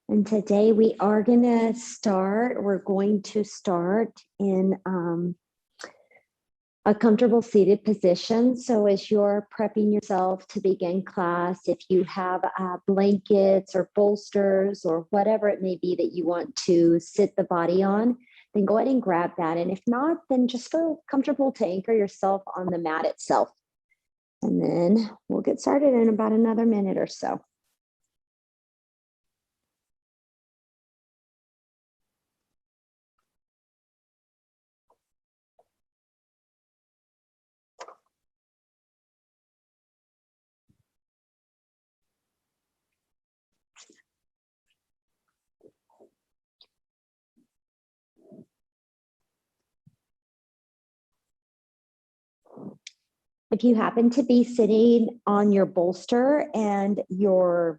And today we're going to start in a comfortable seated position. So as you're prepping yourself to begin class, if you have blankets or bolsters or whatever it may be that you want to sit the body on, then go ahead and grab that. And if not, then just feel comfortable to anchor yourself on the mat itself. And then we'll get started in about another minute or so. If you happen to be sitting on your bolster and your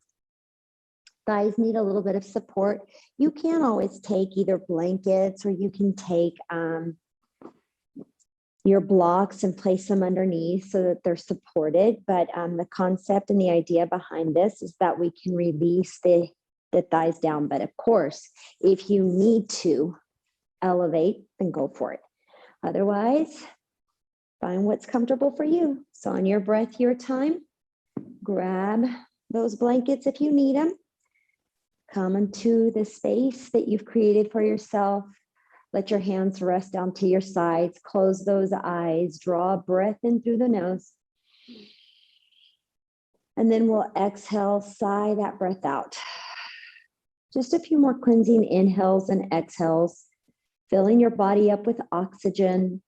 thighs need a little bit of support, you can always take either blankets or you can take your blocks and place them underneath so that they're supported. But the concept and the idea behind this is that we can release the thighs down. But of course, if you need to elevate, then go for it. Otherwise, find what's comfortable for you. So on your breath, your time, grab those blankets if you need them. Come into the space that you've created for yourself. Let your hands rest down to your sides. Close those eyes. Draw a breath in through the nose. And then we'll exhale, sigh that breath out. Just a few more cleansing inhales and exhales. Filling your body up with oxygen.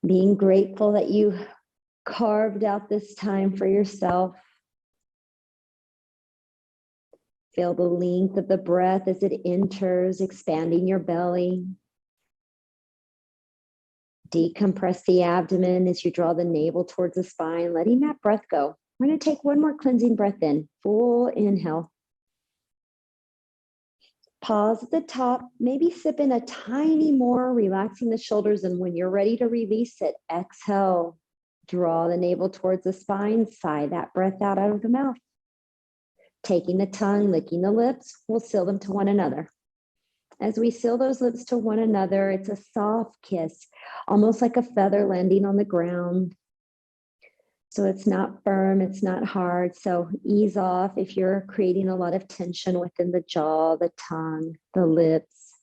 Being grateful that you carved out this time for yourself. Feel the length of the breath as it enters, expanding your belly. Decompress the abdomen as you draw the navel towards the spine, letting that breath go. We're going to take one more cleansing breath in. Full inhale. Pause at the top, maybe sip in a tiny more, relaxing the shoulders. And when you're ready to release it, exhale. Draw the navel towards the spine, sigh that breath out of the mouth. Taking the tongue, licking the lips, we'll seal them to one another. As we seal those lips to one another, it's a soft kiss, almost like a feather landing on the ground. So it's not firm, it's not hard. So ease off if you're creating a lot of tension within the jaw, the tongue, the lips.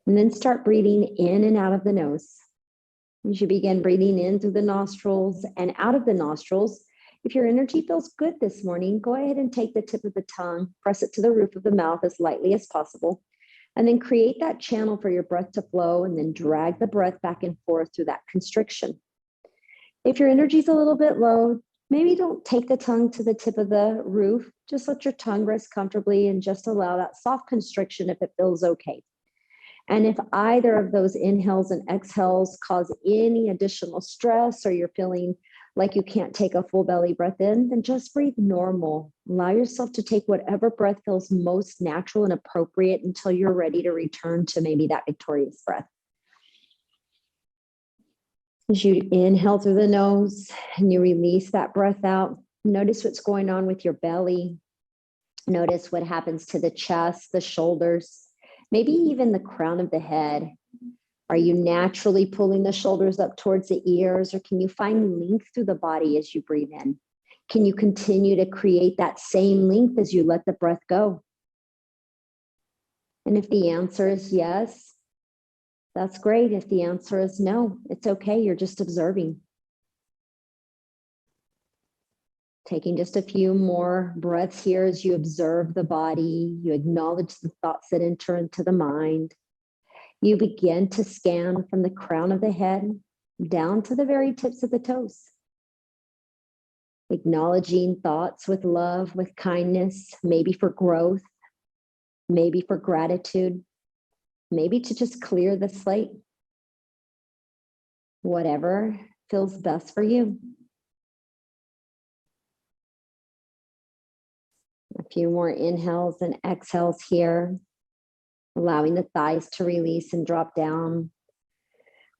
And then start breathing in and out of the nose. As you begin breathing in through the nostrils and out of the nostrils, if your energy feels good this morning, go ahead and take the tip of the tongue, press it to the roof of the mouth as lightly as possible, and then create that channel for your breath to flow, and then drag the breath back and forth through that constriction. If your energy is a little bit low, maybe don't take the tongue to the tip of the roof. Just let your tongue rest comfortably and just allow that soft constriction if it feels okay. And if either of those inhales and exhales cause any additional stress, or you're feeling like you can't take a full belly breath in, then just breathe normal. Allow yourself to take whatever breath feels most natural and appropriate until you're ready to return to maybe that victorious breath. As you inhale through the nose and you release that breath out, notice what's going on with your belly. Notice what happens to the chest, the shoulders, maybe even the crown of the head. Are you naturally pulling the shoulders up towards the ears, or can you find length through the body as you breathe in? Can you continue to create that same length as you let the breath go? And if the answer is yes, that's great. If the answer is no, it's okay. You're just observing. Taking just a few more breaths here as you observe the body, you acknowledge the thoughts that enter into the mind. You begin to scan from the crown of the head down to the very tips of the toes. Acknowledging thoughts with love, with kindness, maybe for growth, maybe for gratitude, maybe to just clear the slate. Whatever feels best for you. A few more inhales and exhales here, allowing the thighs to release and drop down.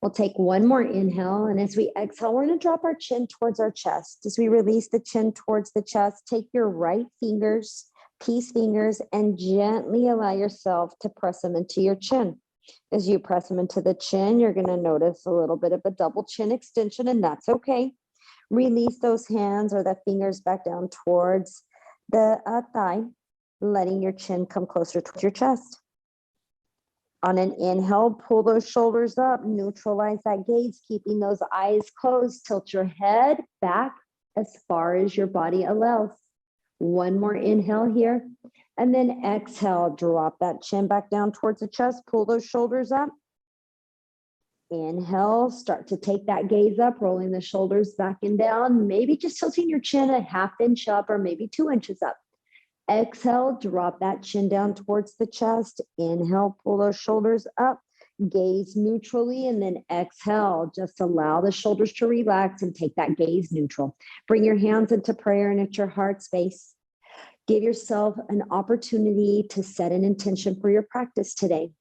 We'll take one more inhale, and as we exhale, we're going to drop our chin towards our chest. As we release the chin towards the chest, take your right fingers, peace fingers, and gently allow yourself to press them into your chin. As you press them into the chin, you're going to notice a little bit of a double chin extension, and that's okay. Release those hands or the fingers back down towards the thigh, letting your chin come closer towards your chest. On an inhale, pull those shoulders up, neutralize that gaze, keeping those eyes closed. Tilt your head back as far as your body allows. One more inhale here. And then exhale, drop that chin back down towards the chest, pull those shoulders up. Inhale, start to take that gaze up, rolling the shoulders back and down, maybe just tilting your chin a ½ inch up or maybe 2 inches up. Exhale, drop that chin down towards the chest. Inhale, pull those shoulders up, gaze neutrally, and then exhale, just allow the shoulders to relax and take that gaze neutral. Bring your hands into prayer and at your heart space. Give yourself an opportunity to set an intention for your practice today.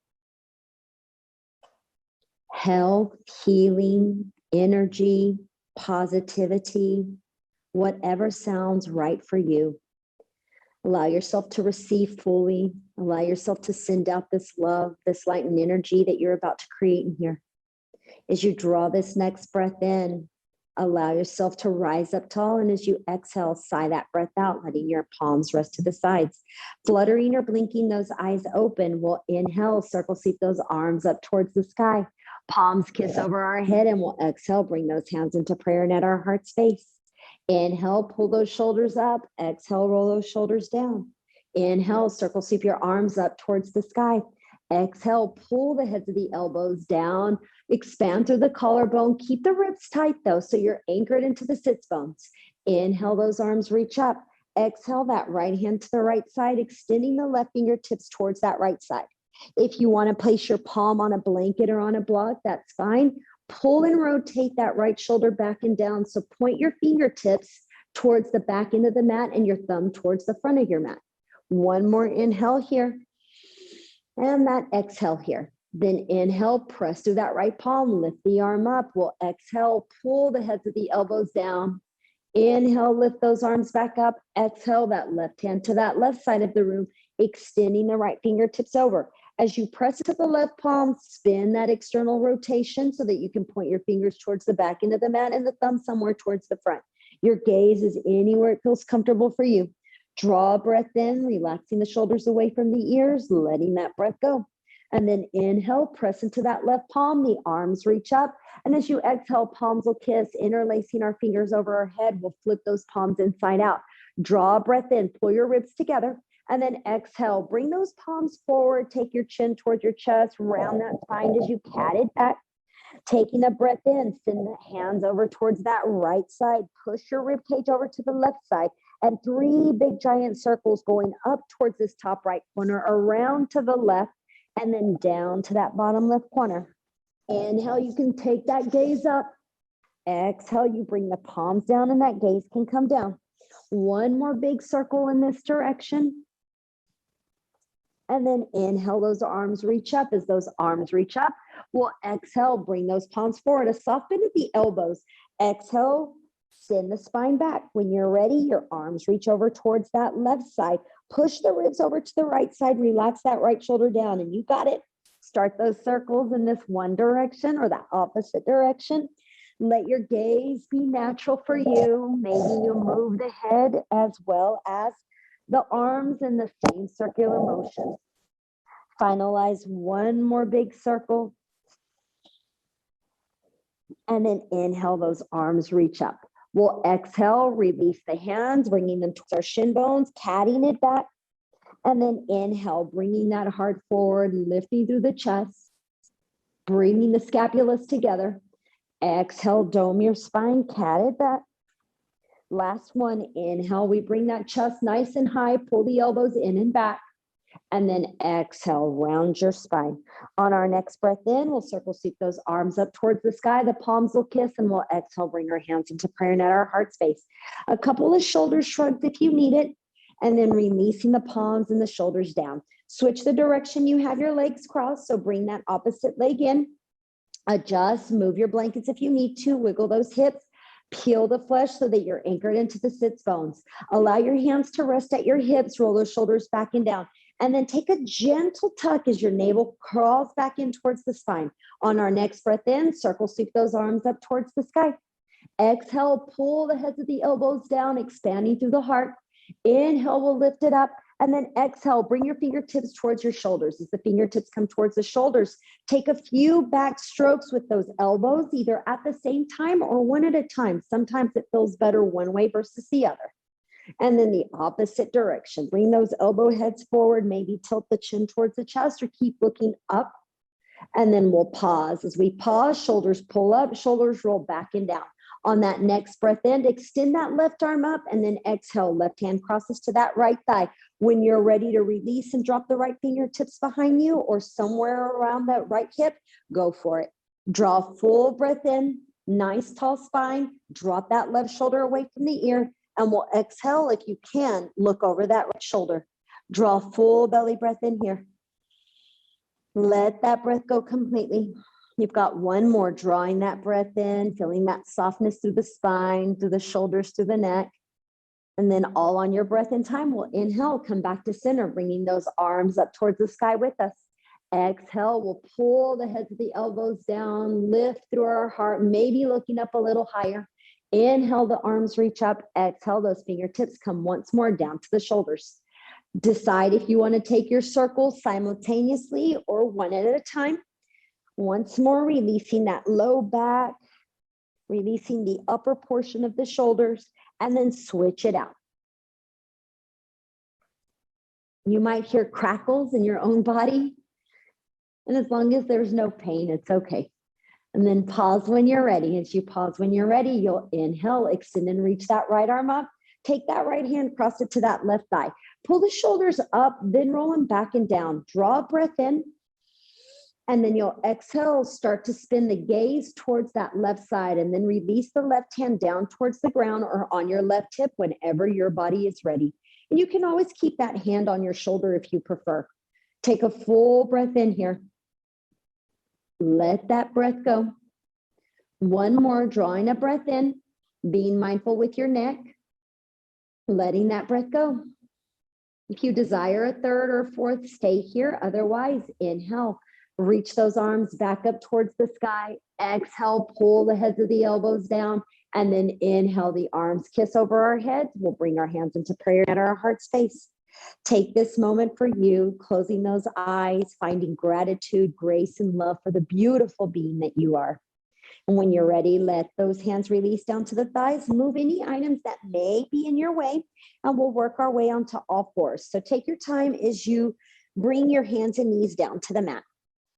Health, healing, energy, positivity, whatever sounds right for you. Allow yourself to receive fully. Allow yourself to send out this love, this light and energy that you're about to create in here. As you draw this next breath in, allow yourself to rise up tall. And as you exhale, sigh that breath out, letting your palms rest to the sides. Fluttering or blinking those eyes open, we'll inhale, circle seat those arms up towards the sky. Palms kiss over our head, and we'll exhale, bring those hands into prayer and at our heart space. Inhale, pull those shoulders up. Exhale, roll those shoulders down. Inhale, circle sweep your arms up towards the sky. Exhale, pull the heads of the elbows down. Expand through the collarbone. Keep the ribs tight though, so you're anchored into the sits bones. Inhale, those arms reach up. Exhale, that right hand to the right side, extending the left fingertips towards that right side. If you want to place your palm on a blanket or on a block, that's fine. Pull and rotate that right shoulder back and down. So point your fingertips towards the back end of the mat and your thumb towards the front of your mat. One more inhale here. And that exhale here. Then inhale, press through that right palm, lift the arm up. We'll exhale, pull the heads of the elbows down. Inhale, lift those arms back up. Exhale, that left hand to that left side of the room, extending the right fingertips over. As you press to the left palm, spin that external rotation so that you can point your fingers towards the back end of the mat and the thumb somewhere towards the front. Your gaze is anywhere it feels comfortable for you. Draw a breath in, relaxing the shoulders away from the ears, letting that breath go. And then inhale, press into that left palm, the arms reach up. And as you exhale, palms will kiss, interlacing our fingers over our head. We'll flip those palms inside out. Draw a breath in, pull your ribs together. And then exhale, bring those palms forward, take your chin towards your chest, round that spine as you cat it back. Taking a breath in, send the hands over towards that right side, push your rib cage over to the left side, and 3 big giant circles going up towards this top right corner, around to the left, and then down to that bottom left corner. Inhale, you can take that gaze up. Exhale, you bring the palms down and that gaze can come down. One more big circle in this direction. And then inhale, those arms reach up. As those arms reach up, we'll exhale, bring those palms forward, a soft bend at the elbows. Exhale, send the spine back. When you're ready, your arms reach over towards that left side. Push the ribs over to the right side. Relax that right shoulder down, and you got it. Start those circles in this one direction or the opposite direction. Let your gaze be natural for you. Maybe you move the head as well as the arms in the same circular motion. Finalize one more big circle. And then inhale, those arms reach up. We'll exhale, release the hands, bringing them towards our shin bones, catting it back. And then inhale, bringing that heart forward, lifting through the chest, bringing the scapulas together. Exhale, dome your spine, cat it back. Last one, inhale, we bring that chest nice and high, pull the elbows in and back, and then exhale, round your spine. On our next breath in, we'll circle seat those arms up towards the sky, the palms will kiss, and we'll exhale, bring our hands into prayer and at our heart space. A couple of shoulder shrugs if you need it, and then releasing the palms and the shoulders down. Switch the direction you have your legs crossed, so bring that opposite leg in. Adjust, move your blankets if you need to, wiggle those hips. Peel the flesh so that you're anchored into the sits bones. Allow your hands to rest at your hips, roll those shoulders back and down. And then take a gentle tuck as your navel crawls back in towards the spine. On our next breath in, circle sweep those arms up towards the sky. Exhale, pull the heads of the elbows down, expanding through the heart. Inhale, we'll lift it up. And then exhale, bring your fingertips towards your shoulders. As the fingertips come towards the shoulders, take a few back strokes with those elbows, either at the same time or one at a time. Sometimes it feels better one way versus the other. And then the opposite direction. Bring those elbow heads forward, maybe tilt the chin towards the chest or keep looking up. And then we'll pause. As we pause, shoulders pull up, shoulders roll back and down. On that next breath in, extend that left arm up and then exhale, left hand crosses to that right thigh. When you're ready to release and drop the right fingertips behind you or somewhere around that right hip, go for it. Draw full breath in, nice tall spine, drop that left shoulder away from the ear, and we'll exhale. If you can, look over that right shoulder. Draw full belly breath in here. Let that breath go completely. You've got one more, drawing that breath in, feeling that softness through the spine, through the shoulders, through the neck. And then all on your breath in time, we'll inhale, come back to center, bringing those arms up towards the sky with us. Exhale, we'll pull the heads of the elbows down, lift through our heart, maybe looking up a little higher. Inhale, the arms reach up. Exhale, those fingertips come once more down to the shoulders. Decide if you want to take your circles simultaneously or one at a time. Once more, releasing that low back, releasing the upper portion of the shoulders, and then switch it out. You might hear crackles in your own body. And as long as there's no pain, it's okay. And then pause when you're ready. As you pause when you're ready, you'll inhale, extend and reach that right arm up. Take that right hand, cross it to that left thigh. Pull the shoulders up, then roll them back and down. Draw a breath in. And then you'll exhale, start to spin the gaze towards that left side and then release the left hand down towards the ground or on your left hip whenever your body is ready. And you can always keep that hand on your shoulder if you prefer. Take a full breath in here. Let that breath go. One more, drawing a breath in, being mindful with your neck, letting that breath go. If you desire a third or fourth, stay here. Otherwise, inhale. Reach those arms back up towards the sky. Exhale, pull the heads of the elbows down, and then inhale, the arms kiss over our heads. We'll bring our hands into prayer at our heart space. Take this moment for you, closing those eyes, finding gratitude, grace, and love for the beautiful being that you are. And when you're ready, let those hands release down to the thighs. Move any items that may be in your way, and we'll work our way onto all fours. So take your time as you bring your hands and knees down to the mat.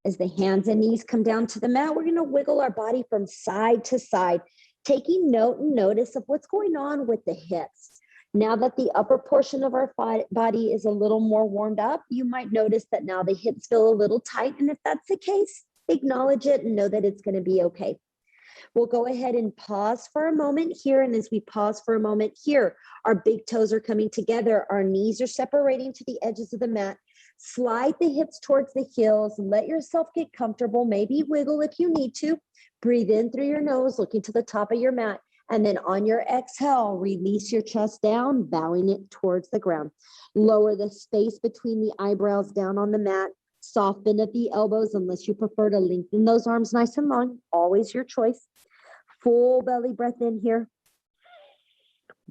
As the hands and knees come down to the mat, we're going to wiggle our body from side to side, taking note and notice of what's going on with the hips. Now that the upper portion of our body is a little more warmed up, you might notice that now the hips feel a little tight. And if that's the case, acknowledge it and know that it's going to be okay. We'll go ahead and pause for a moment here. And as we pause for a moment here, our big toes are coming together. Our knees are separating to the edges of the mat. Slide the hips towards the heels. Let yourself get comfortable. Maybe wiggle if you need to. Breathe in through your nose, looking to the top of your mat. And then on your exhale, release your chest down, bowing it towards the ground. Lower the space between the eyebrows down on the mat. Soft bend at the elbows unless you prefer to lengthen those arms nice and long. Always your choice. Full belly breath in here.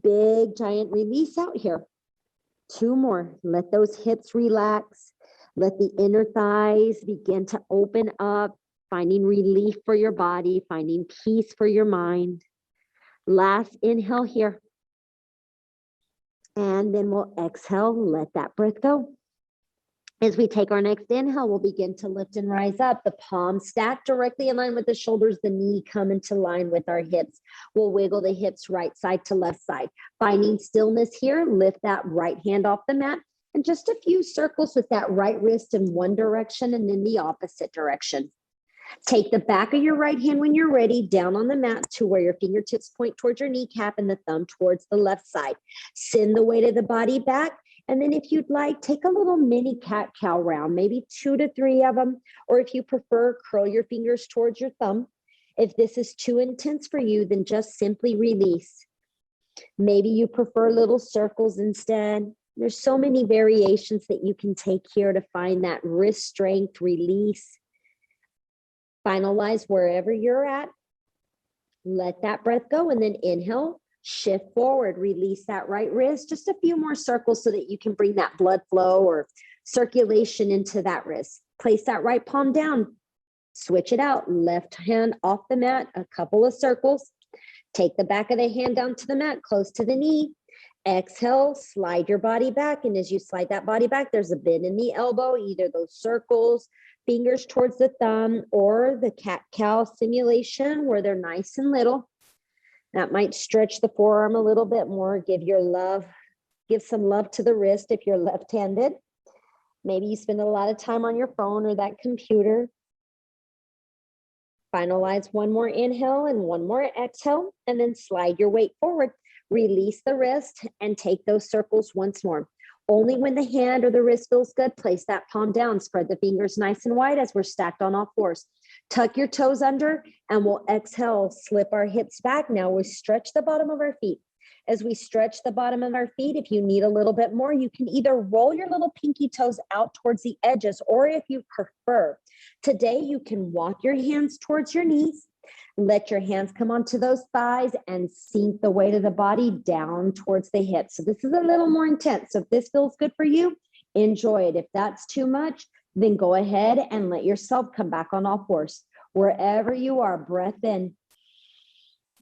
Big giant release out here. Two more. Let those hips relax. Let the inner thighs begin to open up, finding relief for your body, finding peace for your mind. Last inhale here. And then we'll exhale, let that breath go. As we take our next inhale, we'll begin to lift and rise up. The palms stack directly in line with the shoulders, the knee come into line with our hips. We'll wiggle the hips right side to left side. Finding stillness here, lift that right hand off the mat and just a few circles with that right wrist in one direction and then the opposite direction. Take the back of your right hand when you're ready down on the mat to where your fingertips point towards your kneecap and the thumb towards the left side. Send the weight of the body back. And then if you'd like, take a little mini cat-cow round, maybe 2 to 3 of them. Or if you prefer, curl your fingers towards your thumb. If this is too intense for you, then just simply release. Maybe you prefer little circles instead. There's so many variations that you can take here to find that wrist strength, release. Finalize wherever you're at. Let that breath go and then inhale, shift forward, release that right wrist. Just a few more circles so that you can bring that blood flow or circulation into that wrist. Place that right palm down. Switch it out. Left hand off the mat, a couple of circles. Take the back of the hand down to the mat, close to the knee. Exhale, slide your body back. And as you slide that body back, there's a bend in the elbow, either those circles, fingers towards the thumb, or the cat-cow simulation where they're nice and little. That might stretch the forearm a little bit more. Give some love to the wrist if you're left-handed. Maybe you spend a lot of time on your phone or that computer. Finalize one more inhale and one more exhale, and then slide your weight forward. Release the wrist and take those circles once more. Only when the hand or the wrist feels good, place that palm down. Spread the fingers nice and wide as we're stacked on all fours. Tuck your toes under and we'll exhale, slip our hips back. Now we stretch the bottom of our feet. As we stretch the bottom of our feet, if you need a little bit more, you can either roll your little pinky toes out towards the edges, or if you prefer, today you can walk your hands towards your knees. Let your hands come onto those thighs and sink the weight of the body down towards the hips. So this is a little more intense. So if this feels good for you, enjoy it. If that's too much, then go ahead and let yourself come back on all fours. Wherever you are, breath in,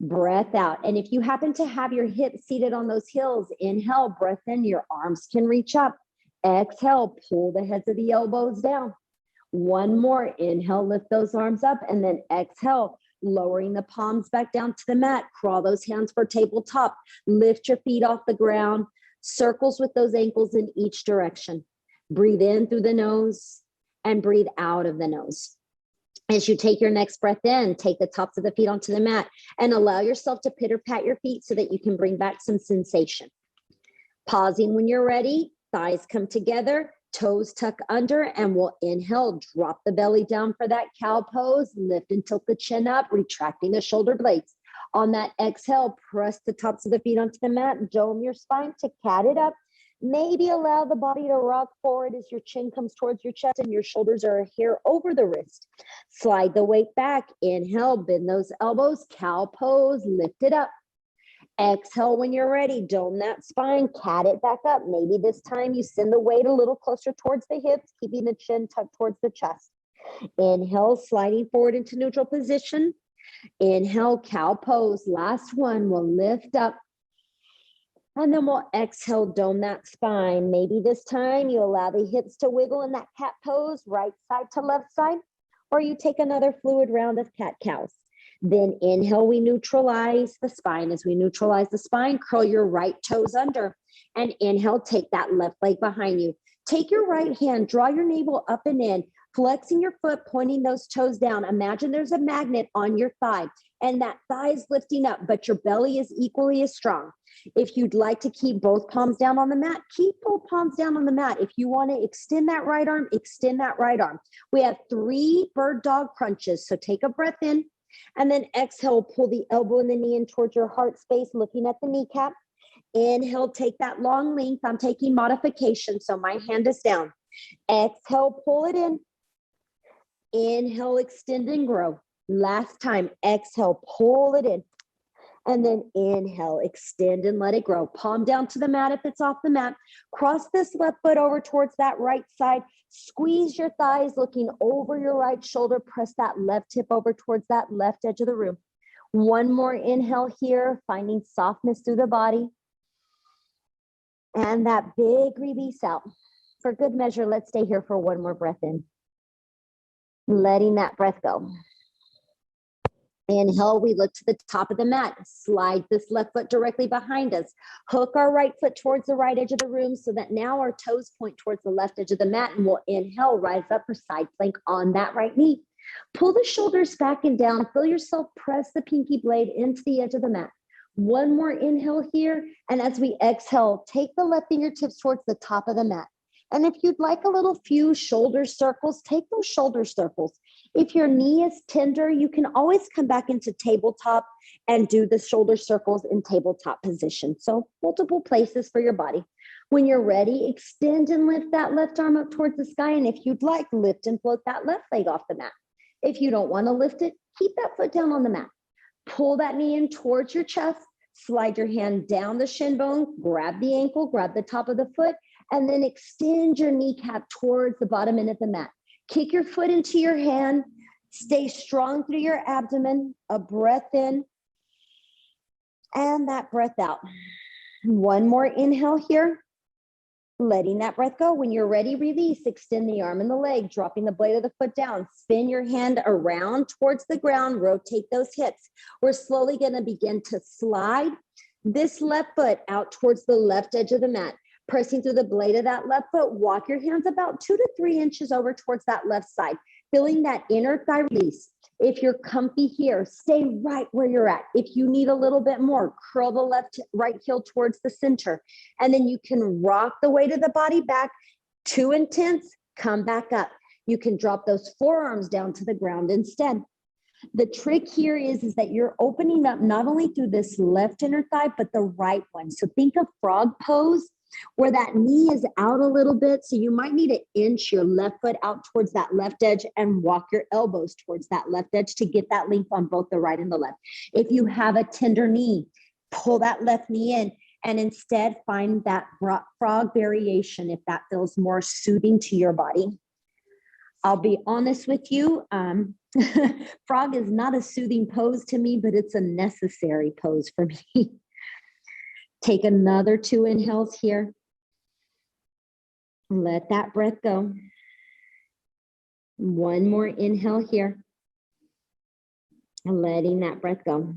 breath out. And if you happen to have your hips seated on those heels, inhale, breath in, your arms can reach up. Exhale, pull the heads of the elbows down. One more, inhale, lift those arms up, and then exhale, lowering the palms back down to the mat. Crawl those hands for tabletop. Lift your feet off the ground. Circles with those ankles in each direction. Breathe in through the nose and breathe out of the nose. As you take your next breath in, take the tops of the feet onto the mat and allow yourself to pitter-pat your feet so that you can bring back some sensation. Pausing when you're ready, thighs come together, toes tuck under, and we'll inhale, drop the belly down for that cow pose, lift and tilt the chin up, retracting the shoulder blades. On that exhale, press the tops of the feet onto the mat, dome your spine to cat it up. Maybe allow the body to rock forward as your chin comes towards your chest and your shoulders are here over the wrist. Slide the weight back, inhale, bend those elbows, cow pose, lift it up. Exhale when you're ready, dome that spine, cat it back up. Maybe this time you send the weight a little closer towards the hips, keeping the chin tucked towards the chest. Inhale, sliding forward into neutral position. Inhale, cow pose. Last one, we'll lift up. And then we'll exhale, dome that spine. Maybe this time you allow the hips to wiggle in that cat pose, right side to left side, or you take another fluid round of cat-cows. Then inhale, we neutralize the spine. As we neutralize the spine, curl your right toes under. And inhale, take that left leg behind you. Take your right hand, draw your navel up and in, flexing your foot, pointing those toes down. Imagine there's a magnet on your thigh, and that thigh is lifting up, but your belly is equally as strong. If you'd like to keep both palms down on the mat, keep both palms down on the mat. If you want to extend that right arm, extend that right arm. We have 3 bird dog crunches. So take a breath in and then exhale, pull the elbow and the knee in towards your heart space, looking at the kneecap. Inhale, take that long length. I'm taking modification, so my hand is down. Exhale, pull it in. Inhale, extend and grow. Last time, exhale, pull it in. And then inhale, extend and let it grow. Palm down to the mat if it's off the mat. Cross this left foot over towards that right side. Squeeze your thighs, looking over your right shoulder. Press that left hip over towards that left edge of the room. One more inhale here, finding softness through the body. And that big release out. For good measure, let's stay here for one more breath in. Letting that breath go. Inhale, we look to the top of the mat. Slide this left foot directly behind us. Hook our right foot towards the right edge of the room so that now our toes point towards the left edge of the mat, and we'll inhale, rise up for side plank on that right knee. Pull the shoulders back and down. Feel yourself press the pinky blade into the edge of the mat. One more inhale here, and as we exhale, take the left fingertips towards the top of the mat. And if you'd like a little few shoulder circles, take those shoulder circles. If your knee is tender, you can always come back into tabletop and do the shoulder circles in tabletop position. So multiple places for your body. When you're ready, extend and lift that left arm up towards the sky. And if you'd like, lift and float that left leg off the mat. If you don't want to lift it, keep that foot down on the mat. Pull that knee in towards your chest, slide your hand down the shin bone, grab the ankle, grab the top of the foot, and then extend your kneecap towards the bottom end of the mat. Kick your foot into your hand, stay strong through your abdomen, a breath in, and that breath out. One more inhale here, letting that breath go. When you're ready, release, extend the arm and the leg, dropping the blade of the foot down, spin your hand around towards the ground, rotate those hips. We're slowly gonna begin to slide this left foot out towards the left edge of the mat. Pressing through the blade of that left foot, walk your hands about 2 to 3 inches over towards that left side, feeling that inner thigh release. If you're comfy here, stay right where you're at. If you need a little bit more, curl the right heel towards the center. And then you can rock the weight of the body back. Too intense, come back up. You can drop those forearms down to the ground instead. The trick here is that you're opening up not only through this left inner thigh, but the right one. So think of frog pose, where that knee is out a little bit. So you might need to inch your left foot out towards that left edge and walk your elbows towards that left edge to get that length on both the right and the left. If you have a tender knee, pull that left knee in and instead find that frog variation if that feels more soothing to your body. I'll be honest with you, frog is not a soothing pose to me, but it's a necessary pose for me. Take another 2 inhales here. Let that breath go. One more inhale here. And letting that breath go.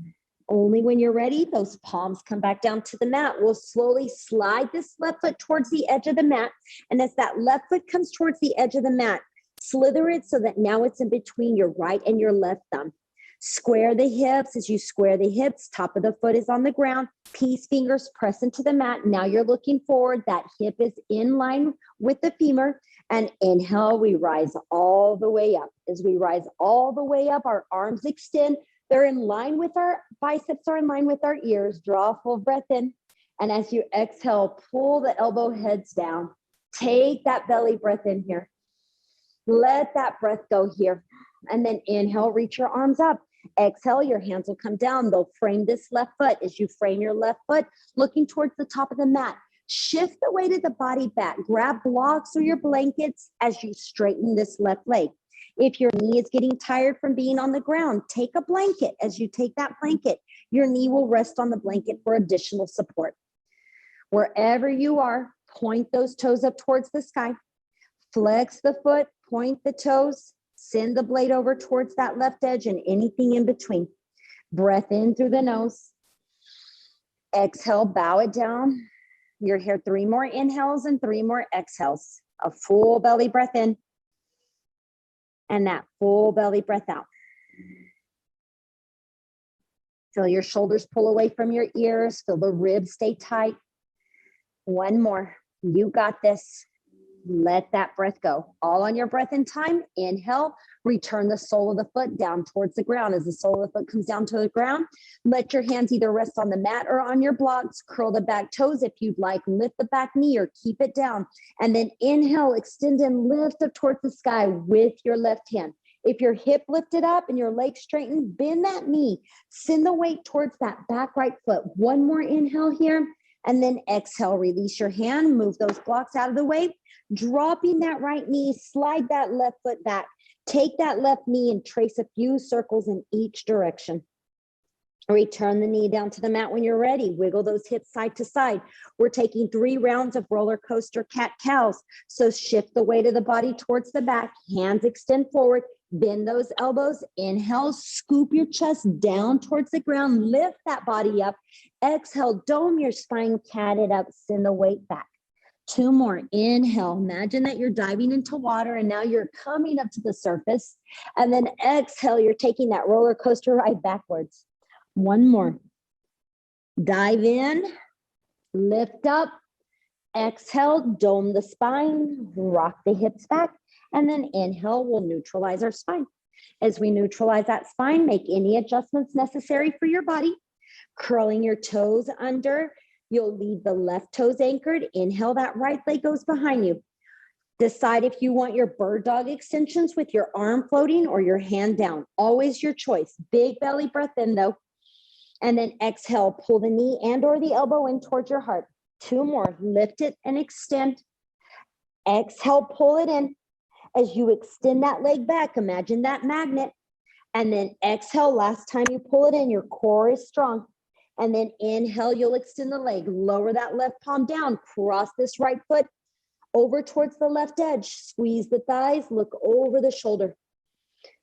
Only when you're ready, those palms come back down to the mat. We'll slowly slide this left foot towards the edge of the mat. And as that left foot comes towards the edge of the mat, slither it so that now it's in between your right and your left thumb. Square the hips. As you square the hips, top of the foot is on the ground. Peace fingers press into the mat. Now you're looking forward. That hip is in line with the femur. And inhale, we rise all the way up. As we rise all the way up, our arms extend. They're in line with our biceps, are in line with our ears. Draw a full breath in. And as you exhale, pull the elbow heads down. Take that belly breath in here. Let that breath go here. And then inhale, reach your arms up. Exhale, your hands will come down. They'll frame this left foot. As you frame your left foot, looking towards the top of the mat, shift the weight of the body back. Grab blocks or your blankets as you straighten this left leg. If your knee is getting tired from being on the ground, take a blanket. As you take that blanket, your knee will rest on the blanket for additional support. Wherever you are, point those toes up towards the sky. Flex the foot, point the toes. Send the blade over towards that left edge and anything in between. Breath in through the nose. Exhale, bow it down. You're here 3 more inhales and 3 more exhales. A full belly breath in. And that full belly breath out. Feel your shoulders pull away from your ears. Feel the ribs stay tight. One more. You got this. Let that breath go. All on your breath in time. Inhale, return the sole of the foot down towards the ground. As the sole of the foot comes down to the ground, let your hands either rest on the mat or on your blocks. Curl the back toes if you'd like. Lift the back knee or keep it down. And then inhale, extend and lift up towards the sky with your left hand. If your hip lifted up and your leg straightened, bend that knee. Send the weight towards that back right foot. One more inhale here. And then exhale, release your hand, move those blocks out of the way. Dropping that right knee, slide that left foot back. Take that left knee and trace a few circles in each direction. Return the knee down to the mat when you're ready. Wiggle those hips side to side. We're taking 3 rounds of roller coaster cat-cows. So shift the weight of the body towards the back. Hands extend forward. Bend those elbows. Inhale, scoop your chest down towards the ground. Lift that body up. Exhale, dome your spine, cat it up. Send the weight back. 2 more. Inhale. Imagine that you're diving into water and now you're coming up to the surface. And then exhale, you're taking that roller coaster ride backwards. 1 more. Dive in, lift up, exhale, dome the spine, rock the hips back, and then inhale, we'll neutralize our spine. As we neutralize that spine, make any adjustments necessary for your body. Curling your toes under, you'll leave the left toes anchored. Inhale, that right leg goes behind you. Decide if you want your bird dog extensions with your arm floating or your hand down. Always your choice. Big belly breath in though. And then exhale, pull the knee and or the elbow in towards your heart. 2 more, lift it and extend. Exhale, pull it in. As you extend that leg back, imagine that magnet. And then exhale, last time you pull it in, your core is strong. And then inhale, you'll extend the leg, lower that left palm down, cross this right foot over towards the left edge, squeeze the thighs, look over the shoulder.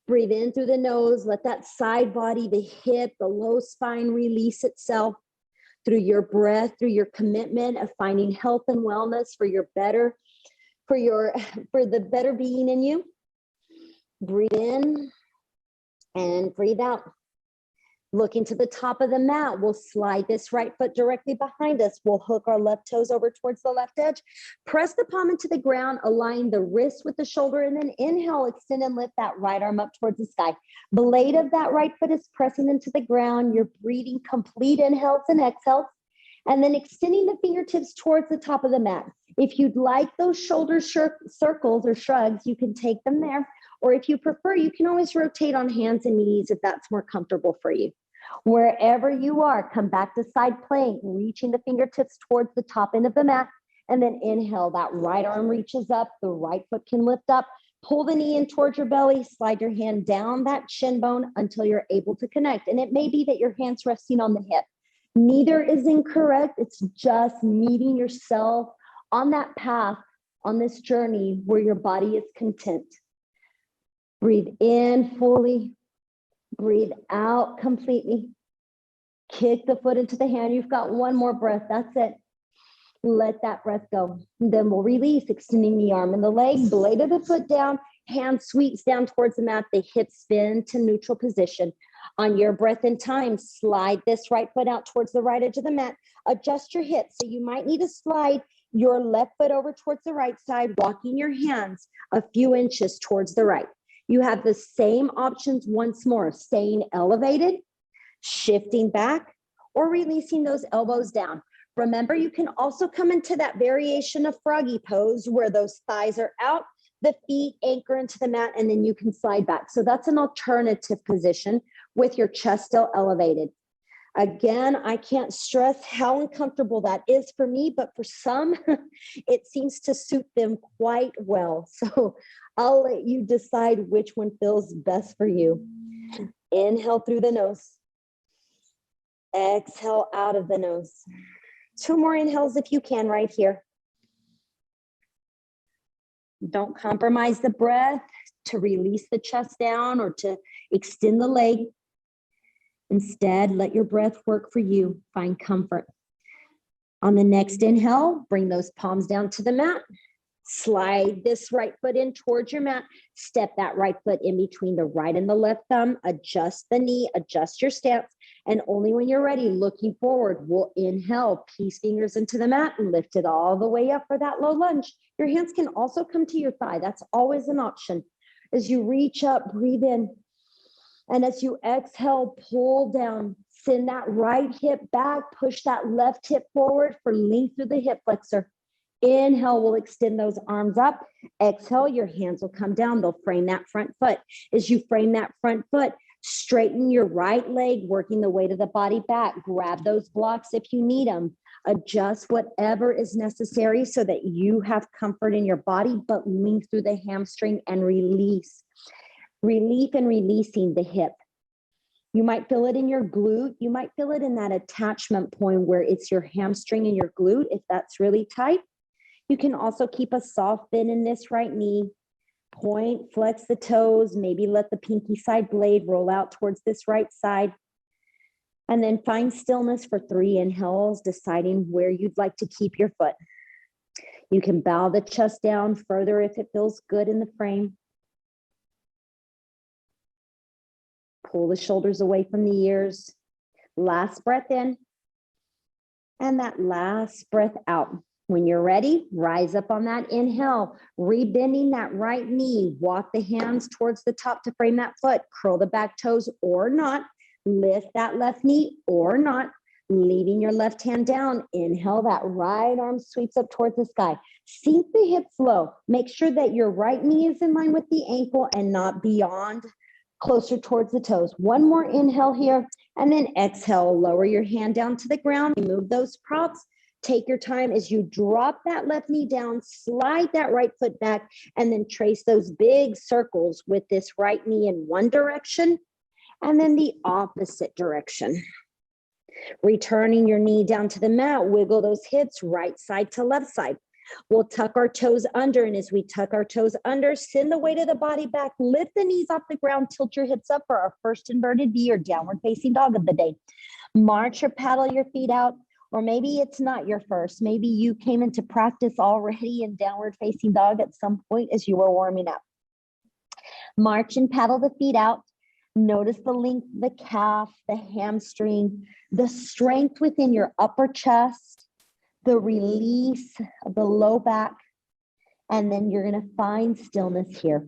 Breathe in through the nose, let that side body, the hip, the low spine release itself through your breath, through your commitment of finding health and wellness for your better, for the better being in you. Breathe in and breathe out. Looking to the top of the mat, we'll slide this right foot directly behind us. We'll hook our left toes over towards the left edge. Press the palm into the ground, align the wrist with the shoulder, and then inhale, extend and lift that right arm up towards the sky. Blade of that right foot is pressing into the ground. You're breathing complete inhales and exhales, and then extending the fingertips towards the top of the mat. If you'd like those shoulder circles or shrugs, you can take them there. Or if you prefer, you can always rotate on hands and knees if that's more comfortable for you. Wherever you are, come back to side plank, reaching the fingertips towards the top end of the mat, and then inhale, that right arm reaches up, the right foot can lift up, pull the knee in towards your belly, slide your hand down that shin bone until you're able to connect. And it may be that your hand's resting on the hip. Neither is incorrect. It's just meeting yourself on that path, on this journey where your body is content. Breathe in fully, breathe out completely. Kick the foot into the hand. You've got 1 more breath. That's it. Let that breath go. And then we'll release, extending the arm and the leg, blade of the foot down, hand sweeps down towards the mat, the hips spin to neutral position. On your breath and time, slide this right foot out towards the right edge of the mat. Adjust your hips. So you might need to slide your left foot over towards the right side, walking your hands a few inches towards the right. You have the same options once more, staying elevated, shifting back, or releasing those elbows down. Remember, you can also come into that variation of froggy pose where those thighs are out, the feet anchor into the mat, and then you can slide back. So that's an alternative position with your chest still elevated. Again, I can't stress how uncomfortable that is for me, but for some, it seems to suit them quite well. So I'll let you decide which one feels best for you. Inhale through the nose. Exhale out of the nose. 2 more inhales if you can right here. Don't compromise the breath to release the chest down or to extend the leg. Instead, let your breath work for you. Find comfort. On the next inhale, bring those palms down to the mat. Slide this right foot in towards your mat. Step that right foot in between the right and the left thumb. Adjust the knee, adjust your stance. And only when you're ready, looking forward, we'll inhale, peace fingers into the mat and lift it all the way up for that low lunge. Your hands can also come to your thigh. That's always an option. As you reach up, breathe in. And as you exhale, pull down, send that right hip back, push that left hip forward for length through the hip flexor. Inhale, we'll extend those arms up. Exhale, your hands will come down. They'll frame that front foot. As you frame that front foot, straighten your right leg, working the weight of the body back. Grab those blocks if you need them. Adjust whatever is necessary so that you have comfort in your body, but length through the hamstring and release. Relief and releasing the hip. You might feel it in your glute. You might feel it in that attachment point where it's your hamstring and your glute if that's really tight. You can also keep a soft bend in this right knee. Point, flex the toes, maybe let the pinky side blade roll out towards this right side. And then find stillness for 3 inhales, deciding where you'd like to keep your foot. You can bow the chest down further if it feels good in the frame. Pull the shoulders away from the ears. Last breath in. And that last breath out. When you're ready, rise up on that inhale, rebending that right knee, walk the hands towards the top to frame that foot, curl the back toes or not, lift that left knee or not, leaving your left hand down. Inhale, that right arm sweeps up towards the sky. Sink the hips low. Make sure that your right knee is in line with the ankle and not beyond, closer towards the toes. One more inhale here, and then exhale, lower your hand down to the ground, remove those props. Take your time as you drop that left knee down, slide that right foot back, and then trace those big circles with this right knee in one direction and then the opposite direction. Returning your knee down to the mat, wiggle those hips right side to left side. We'll tuck our toes under, and as we tuck our toes under, send the weight of the body back, lift the knees off the ground, tilt your hips up for our first inverted V or downward facing dog of the day. March or paddle your feet out. Or maybe it's not your first. Maybe you came into practice already in downward facing dog at some point as you were warming up. March and paddle the feet out. Notice the length of the calf, the hamstring, the strength within your upper chest, the release of the low back. And then you're going to find stillness here.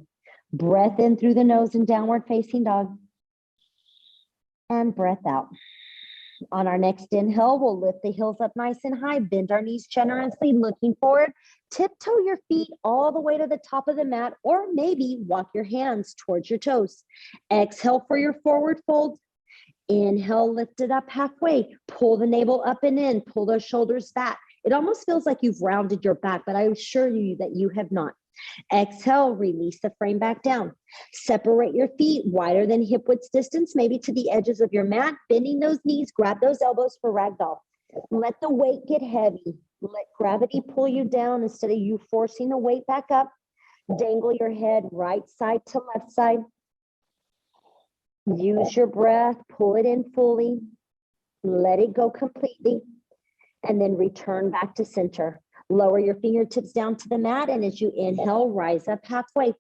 Breath in through the nose in downward facing dog. And breath out. On our next inhale, we'll lift the heels up nice and high, bend our knees generously, looking forward, tiptoe your feet all the way to the top of the mat, or maybe walk your hands towards your toes. Exhale for your forward fold. Inhale, lift it up halfway, pull the navel up and in, pull those shoulders back. It almost feels like you've rounded your back, but I assure you that you have not. Exhale, release the frame back down. Separate your feet wider than hip width distance, maybe to the edges of your mat, bending those knees, grab those elbows for ragdoll. Let the weight get heavy. Let gravity pull you down instead of you forcing the weight back up. Dangle your head right side to left side. Use your breath, pull it in fully. Let it go completely. And then return back to center. Lower your fingertips down to the mat, and as you inhale, rise up halfway.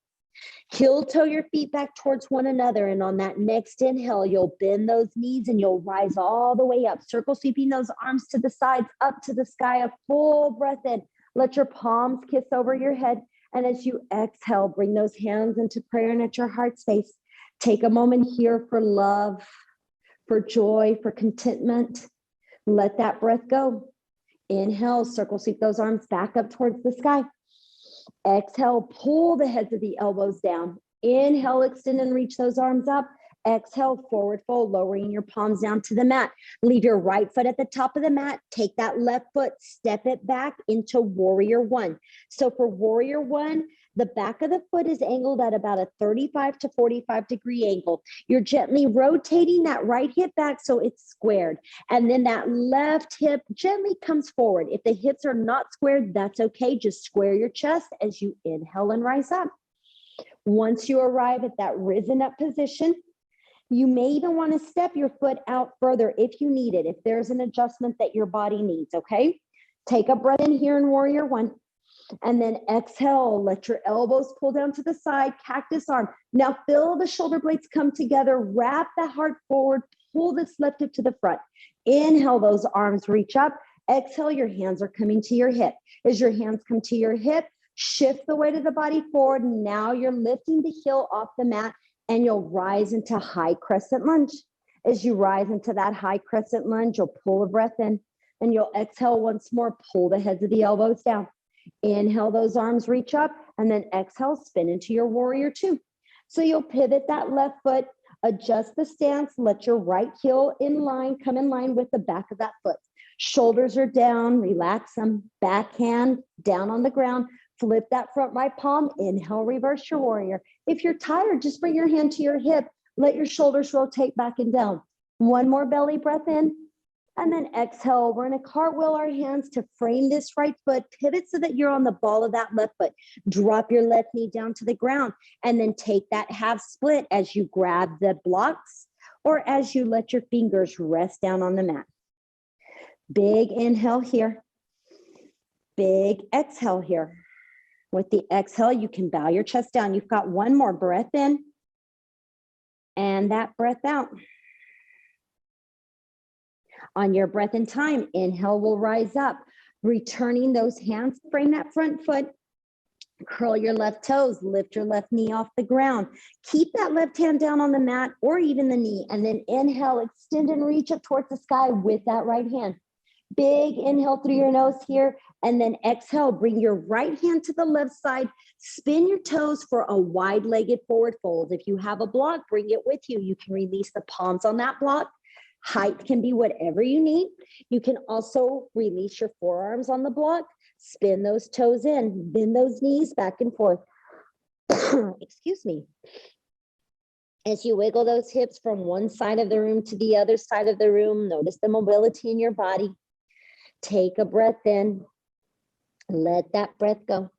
Heel toe your feet back towards one another, and on that next inhale, you'll bend those knees and you'll rise all the way up. Circle sweeping those arms to the sides, up to the sky, a full breath in. Let your palms kiss over your head, and as you exhale, bring those hands into prayer and at your heart space. Take a moment here for love, for joy, for contentment. Let that breath go. Inhale, circle sweep those arms back up towards the sky. Exhale, pull the heads of the elbows down. Inhale, extend and reach those arms up. Exhale, forward fold, lowering your palms down to the mat. Leave your right foot at the top of the mat. Take that left foot, step it back into warrior one. So for warrior one, the back of the foot is angled at about a 35 to 45 degree angle. You're gently rotating that right hip back so it's squared. And then that left hip gently comes forward. If the hips are not squared, that's okay. Just square your chest as you inhale and rise up. Once you arrive at that risen up position, you may even want to step your foot out further if you need it, if there's an adjustment that your body needs, okay? Take a breath in here in warrior one. And then exhale, let your elbows pull down to the side, cactus arm. Now feel the shoulder blades come together, wrap the heart forward, pull this left hip to the front. Inhale, those arms reach up. Exhale, your hands are coming to your hip. As your hands come to your hip, shift the weight of the body forward. Now you're lifting the heel off the mat and you'll rise into high crescent lunge. As you rise into that high crescent lunge, you'll pull a breath in and you'll exhale once more, pull the heads of the elbows down. Inhale, those arms reach up, and then exhale, spin into your warrior two. So you'll pivot that left foot, adjust the stance, let your right heel come in line with the back of that foot. Shoulders are down, relax them, back hand down on the ground, flip that front right palm, inhale, reverse your warrior. If you're tired, just bring your hand to your hip, let your shoulders rotate back and down. One more belly breath in. And then exhale, we're going to cartwheel our hands to frame this right foot, pivot so that you're on the ball of that left foot. Drop your left knee down to the ground and then take that half split as you grab the blocks or as you let your fingers rest down on the mat. Big inhale here. Big exhale here. With the exhale, you can bow your chest down. You've got one more breath in and that breath out. On your breath in time, inhale will rise up. Returning those hands, bring that front foot, curl your left toes, lift your left knee off the ground. Keep that left hand down on the mat or even the knee, and then inhale, extend and reach up towards the sky with that right hand. Big inhale through your nose here, and then exhale, bring your right hand to the left side, spin your toes for a wide-legged forward fold. If you have a block, bring it with you. You can release the palms on that block. Height can be whatever you need. You can also release your forearms on the block, spin those toes in, bend those knees back and forth. Excuse me. As you wiggle those hips from one side of the room to the other side of the room, notice the mobility in your body. Take a breath in, let that breath go.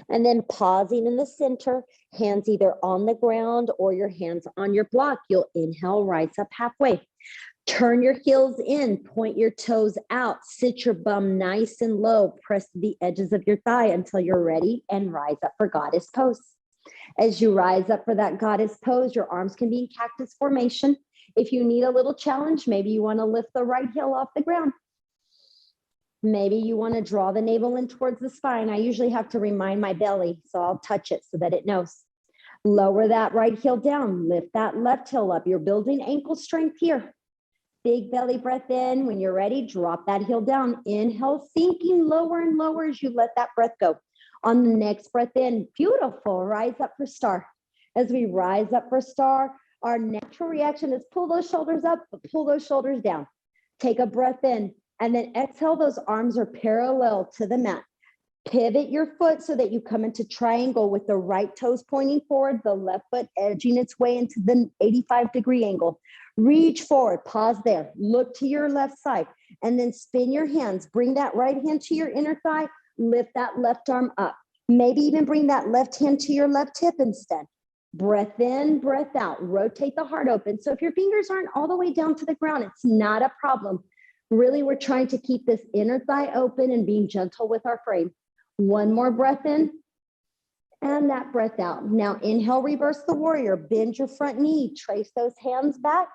And then pausing in the center, hands either on the ground or your hands on your block. You'll inhale, rise up halfway. Turn your heels in, point your toes out, sit your bum nice and low, press the edges of your thigh until you're ready, and rise up for goddess pose. As you rise up for that goddess pose, your arms can be in cactus formation. If you need a little challenge, maybe you want to lift the right heel off the ground. Maybe you want to draw the navel in towards the spine. I usually have to remind my belly, so I'll touch it so that it knows. Lower that right heel down, lift that left heel up. You're building ankle strength here. Big belly breath in. When you're ready, drop that heel down. Inhale, sinking lower and lower as you let that breath go. On the next breath in, beautiful, rise up for star. As we rise up for star, our natural reaction is pull those shoulders up, but pull those shoulders down. Take a breath in, and then exhale, those arms are parallel to the mat. Pivot your foot so that you come into triangle with the right toes pointing forward, the left foot edging its way into the 85-degree angle. Reach forward, pause there, look to your left side, and then spin your hands. Bring that right hand to your inner thigh, lift that left arm up. Maybe even bring that left hand to your left hip instead. Breath in, breath out, rotate the heart open. So if your fingers aren't all the way down to the ground, it's not a problem. Really, we're trying to keep this inner thigh open and being gentle with our frame. One more breath in and that breath out. Now inhale, reverse the warrior, bend your front knee, trace those hands back,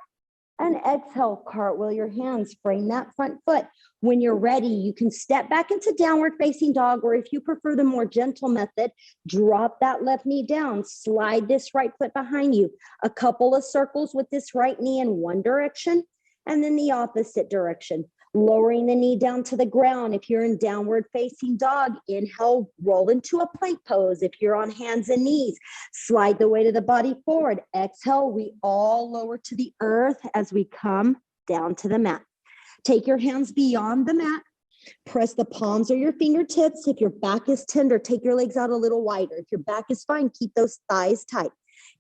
and exhale, cartwheel your hands, frame that front foot. When you're ready, you can step back into downward facing dog, or if you prefer the more gentle method, drop that left knee down, slide this right foot behind you, a couple of circles with this right knee in one direction, and then the opposite direction. Lowering the knee down to the ground. If you're in downward facing dog, inhale, roll into a plank pose. If you're on hands and knees, slide the weight of the body forward. Exhale, we all lower to the earth as we come down to the mat. Take your hands beyond the mat. Press the palms or your fingertips. If your back is tender, take your legs out a little wider. If your back is fine, keep those thighs tight.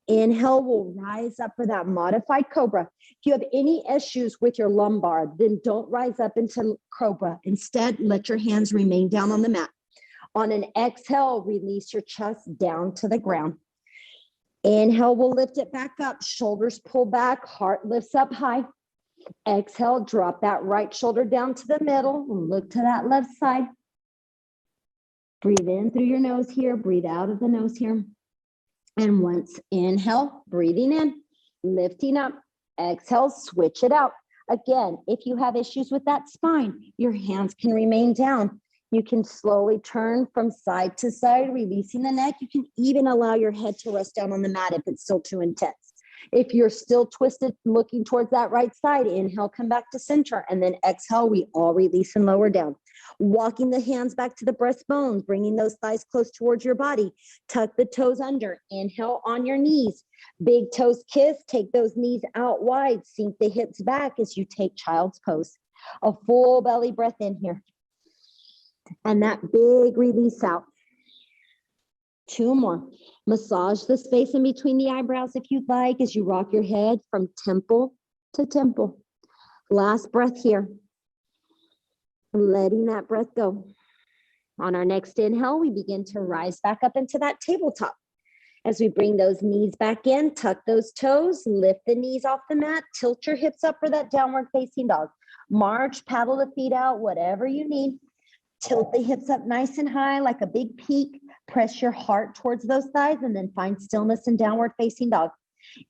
Inhale, we'll rise up for that modified cobra. If you have any issues with your lumbar, then don't rise up into cobra. Instead, let your hands remain down on the mat. On an exhale, release your chest down to the ground. Inhale, we'll lift it back up. Shoulders pull back, heart lifts up high. Exhale, drop that right shoulder down to the middle. Look to that left side. Breathe in through your nose here. Breathe out of the nose here. And once inhale, breathing in, lifting up, exhale, switch it out. Again, if you have issues with that spine, your hands can remain down. You can slowly turn from side to side, releasing the neck. You can even allow your head to rest down on the mat if it's still too intense. If you're still twisted, looking towards that right side, inhale, come back to center, and then exhale, we all release and lower down. Walking the hands back to the breastbones, bringing those thighs close towards your body. Tuck the toes under. Inhale on your knees. Big toes kiss. Take those knees out wide. Sink the hips back as you take child's pose. A full belly breath in here. And that big release out. Two more. Massage the space in between the eyebrows if you'd like as you rock your head from temple to temple. Last breath here. Letting that breath go. On our next inhale, we begin to rise back up into that tabletop. As we bring those knees back in, tuck those toes, lift the knees off the mat, tilt your hips up for that downward facing dog. March, paddle the feet out, whatever you need. Tilt the hips up nice and high like a big peak. Press your heart towards those thighs and then find stillness in downward facing dog.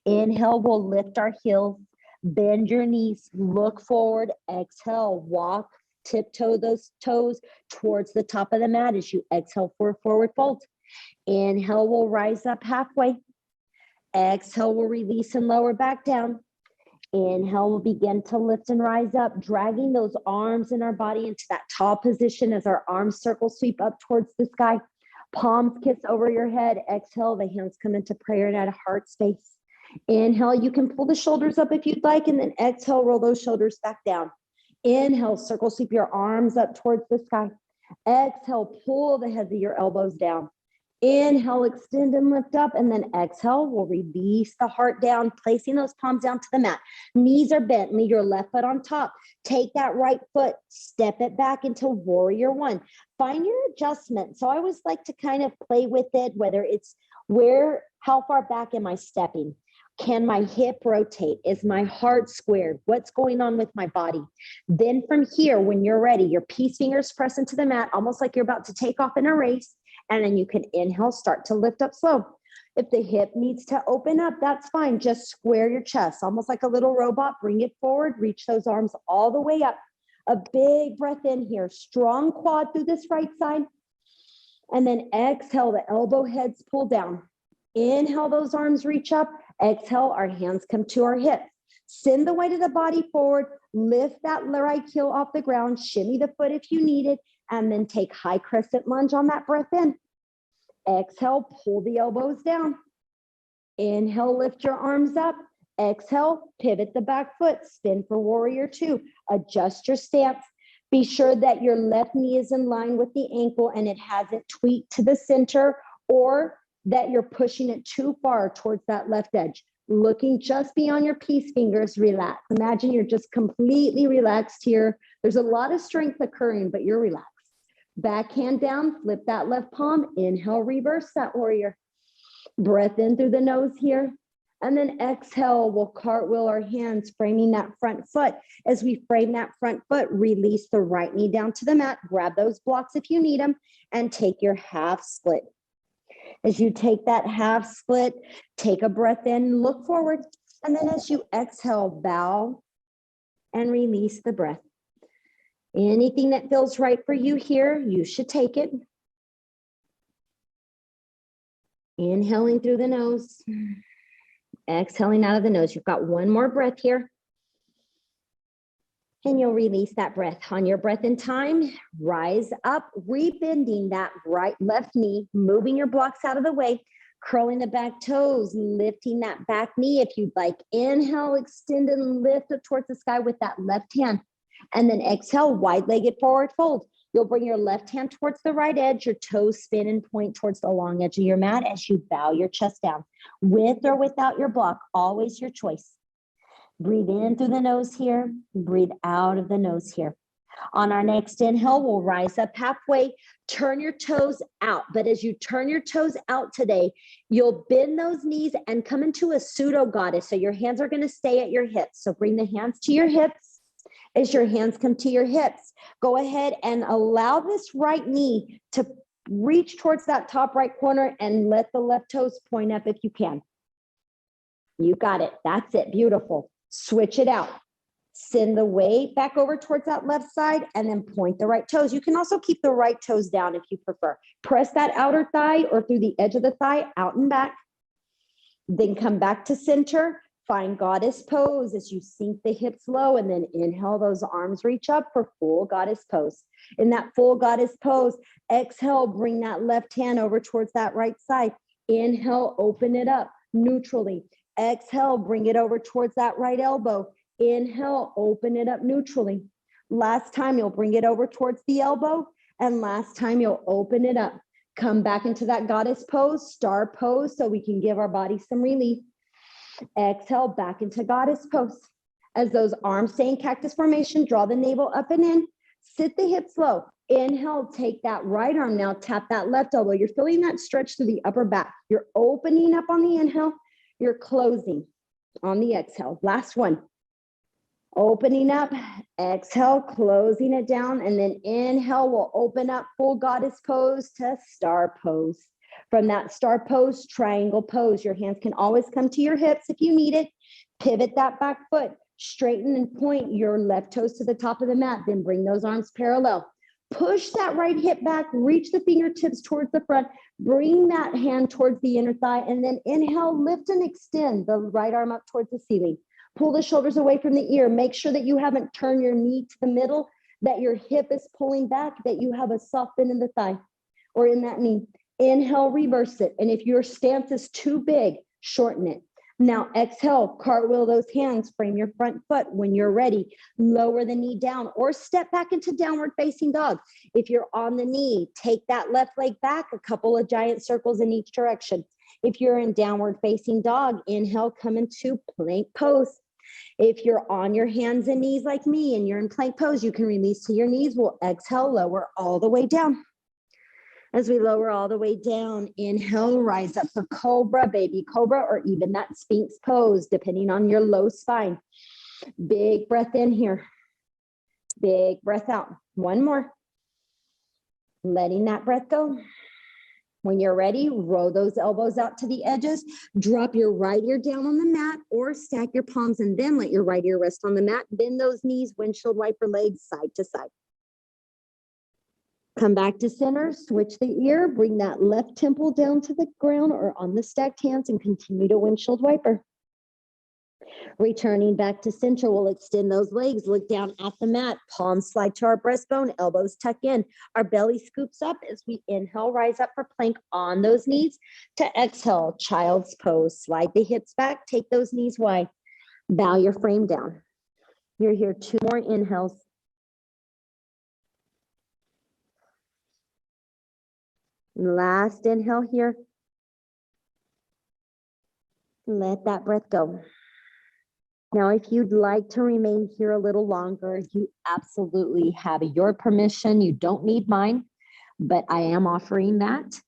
Inhale, we'll lift our heels, bend your knees, look forward, exhale, walk tiptoe those toes towards the top of the mat as you exhale for a forward fold. Inhale, we'll rise up halfway. Exhale, we'll release and lower back down. Inhale, we'll begin to lift and rise up, dragging those arms in our body into that tall position as our arms circle sweep up towards the sky. Palms kiss over your head. Exhale, the hands come into prayer and at a heart space. Inhale, you can pull the shoulders up if you'd like, and then exhale, roll those shoulders back down. Inhale, circle sweep your arms up towards the sky. Exhale, pull the heads of your elbows down. Inhale, extend and lift up, and then exhale, we'll release the heart down, placing those palms down to the mat. Knees are bent, leave your left foot on top. Take that right foot, step it back into warrior one. Find your adjustment. So I always like to kind of play with it, whether it's how far back am I stepping? Can my hip rotate? Is my heart squared? What's going on with my body? Then from here, when you're ready, your peace fingers press into the mat, almost like you're about to take off in a race. And then you can inhale, start to lift up slow. If the hip needs to open up, that's fine. Just square your chest, almost like a little robot. Bring it forward, reach those arms all the way up. A big breath in here, strong quad through this right side. And then exhale, the elbow heads pull down. Inhale, those arms reach up. Exhale, our hands come to our hips. Send the weight of the body forward. Lift that right heel off the ground. Shimmy the foot if you need it. And then take high crescent lunge on that breath in. Exhale, pull the elbows down. Inhale, lift your arms up. Exhale, pivot the back foot. Spin for warrior two. Adjust your stance. Be sure that your left knee is in line with the ankle and it hasn't tweaked to the center, or that you're pushing it too far towards that left edge. Looking just beyond your peace fingers, relax. Imagine you're just completely relaxed here. There's a lot of strength occurring, but you're relaxed. Back hand down, flip that left palm. Inhale, reverse that warrior. Breath in through the nose here. And then exhale, we'll cartwheel our hands, framing that front foot. As we frame that front foot, release the right knee down to the mat. Grab those blocks if you need them, and take your half split. As you take that half split, take a breath in, look forward. And then as you exhale, bow and release the breath. Anything that feels right for you here, you should take it. Inhaling through the nose, exhaling out of the nose. You've got one more breath here. And you'll release that breath. On your breath in time, rise up, rebending that left knee, moving your blocks out of the way, curling the back toes, lifting that back knee if you'd like. Inhale, extend and lift up towards the sky with that left hand. And then exhale, wide-legged forward fold. You'll bring your left hand towards the right edge, your toes spin and point towards the long edge of your mat as you bow your chest down. With or without your block, always your choice. Breathe in through the nose here, breathe out of the nose here. On our next inhale, we'll rise up halfway, turn your toes out. But as you turn your toes out today, you'll bend those knees and come into a pseudo goddess. So your hands are going to stay at your hips. So bring the hands to your hips. As your hands come to your hips, go ahead and allow this right knee to reach towards that top right corner and let the left toes point up if you can. You got it. That's it. Beautiful. Switch it out. Send the weight back over towards that left side and then point the right toes. You can also keep the right toes down if you prefer. Press that outer thigh or through the edge of the thigh, out and back. Then come back to center. Find goddess pose as you sink the hips low, and then inhale, those arms reach up for full goddess pose. In that full goddess pose, exhale, bring that left hand over towards that right side. Inhale, open it up neutrally. Exhale, bring it over towards that right elbow. Inhale, open it up neutrally. Last time, you'll bring it over towards the elbow, and last time, you'll open it up. Come back into that goddess pose, star pose, so we can give our body some relief. Exhale, back into goddess pose. As those arms stay in cactus formation, draw the navel up and in. Sit the hips low. Inhale, take that right arm now, tap that left elbow. You're feeling that stretch through the upper back. You're opening up on the inhale. You're closing on the exhale. Last one. Opening up, exhale, closing it down, and then inhale, we'll open up full goddess pose to star pose. From that star pose, triangle pose. Your hands can always come to your hips if you need it. Pivot that back foot. Straighten and point your left toes to the top of the mat. Then bring those arms parallel. Push that right hip back, reach the fingertips towards the front, bring that hand towards the inner thigh, and then inhale, lift and extend the right arm up towards the ceiling. Pull the shoulders away from the ear. Make sure that you haven't turned your knee to the middle, that your hip is pulling back, that you have a soft bend in the thigh or in that knee. Inhale, reverse it. And if your stance is too big, shorten it. Now exhale, cartwheel those hands, frame your front foot. When you're ready, lower the knee down or step back into downward facing dog. If you're on the knee, take that left leg back, a couple of giant circles in each direction. If you're in downward facing dog, inhale, come into plank pose. If you're on your hands and knees like me and you're in plank pose, you can release to your knees. We'll exhale, lower all the way down. As we lower all the way down, inhale, rise up for cobra, baby cobra, or even that Sphinx pose, depending on your low spine. Big breath in here. Big breath out. One more. Letting that breath go. When you're ready, roll those elbows out to the edges. Drop your right ear down on the mat or stack your palms and then let your right ear rest on the mat. Bend those knees, windshield wiper legs side to side. Come back to center, switch the ear, bring that left temple down to the ground or on the stacked hands and continue to windshield wiper. Returning back to center, we'll extend those legs, look down at the mat, palms slide to our breastbone, elbows tuck in, our belly scoops up as we inhale, rise up for plank on those knees. To exhale, child's pose, slide the hips back, take those knees wide, bow your frame down. You're here, 2 more inhales. Last inhale here. Let that breath go. Now, if you'd like to remain here a little longer, you absolutely have your permission. You don't need mine, but I am offering that.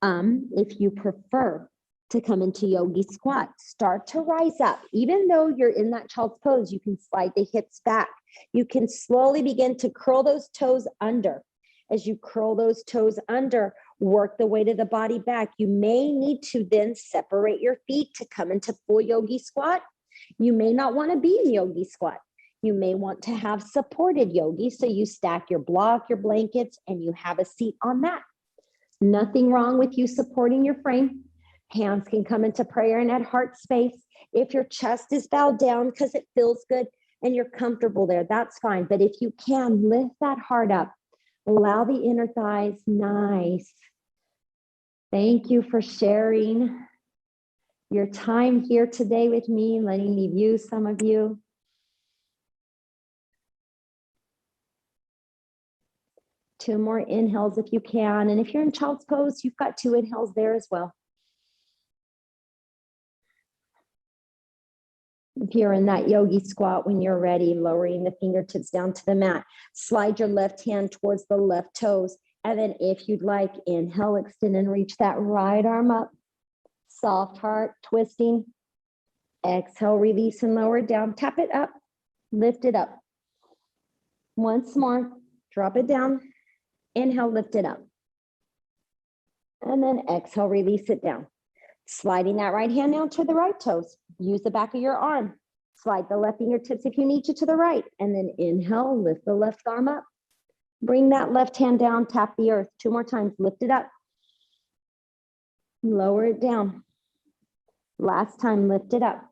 If you prefer to come into yogi squat, start to rise up. Even though you're in that child's pose, you can slide the hips back. You can slowly begin to curl those toes under. As you curl those toes under, work the weight of the body back. You may need to then separate your feet to come into full yogi squat. You may not want to be in yogi squat. You may want to have supported yogi. So you stack your block, your blankets, and you have a seat on that. Nothing wrong with you supporting your frame. Hands can come into prayer and at heart space. If your chest is bowed down because it feels good and you're comfortable there, that's fine. But if you can, lift that heart up. Allow the inner thighs. Nice. Thank you for sharing your time here today with me, letting me view some of you. Two more inhales if you can. And if you're in child's pose, you've got 2 inhales there as well. If you're in that yogi squat, when you're ready, lowering the fingertips down to the mat, slide your left hand towards the left toes. And then if you'd like, inhale, extend and reach that right arm up. Soft heart, twisting. Exhale, release and lower it down. Tap it up, lift it up. Once more, drop it down. Inhale, lift it up. And then exhale, release it down. Sliding that right hand down to the right toes. Use the back of your arm. Slide the left fingertips if you need to the right. And then inhale, lift the left arm up. Bring that left hand down, tap the earth. 2 more times, lift it up. Lower it down. Last time, lift it up.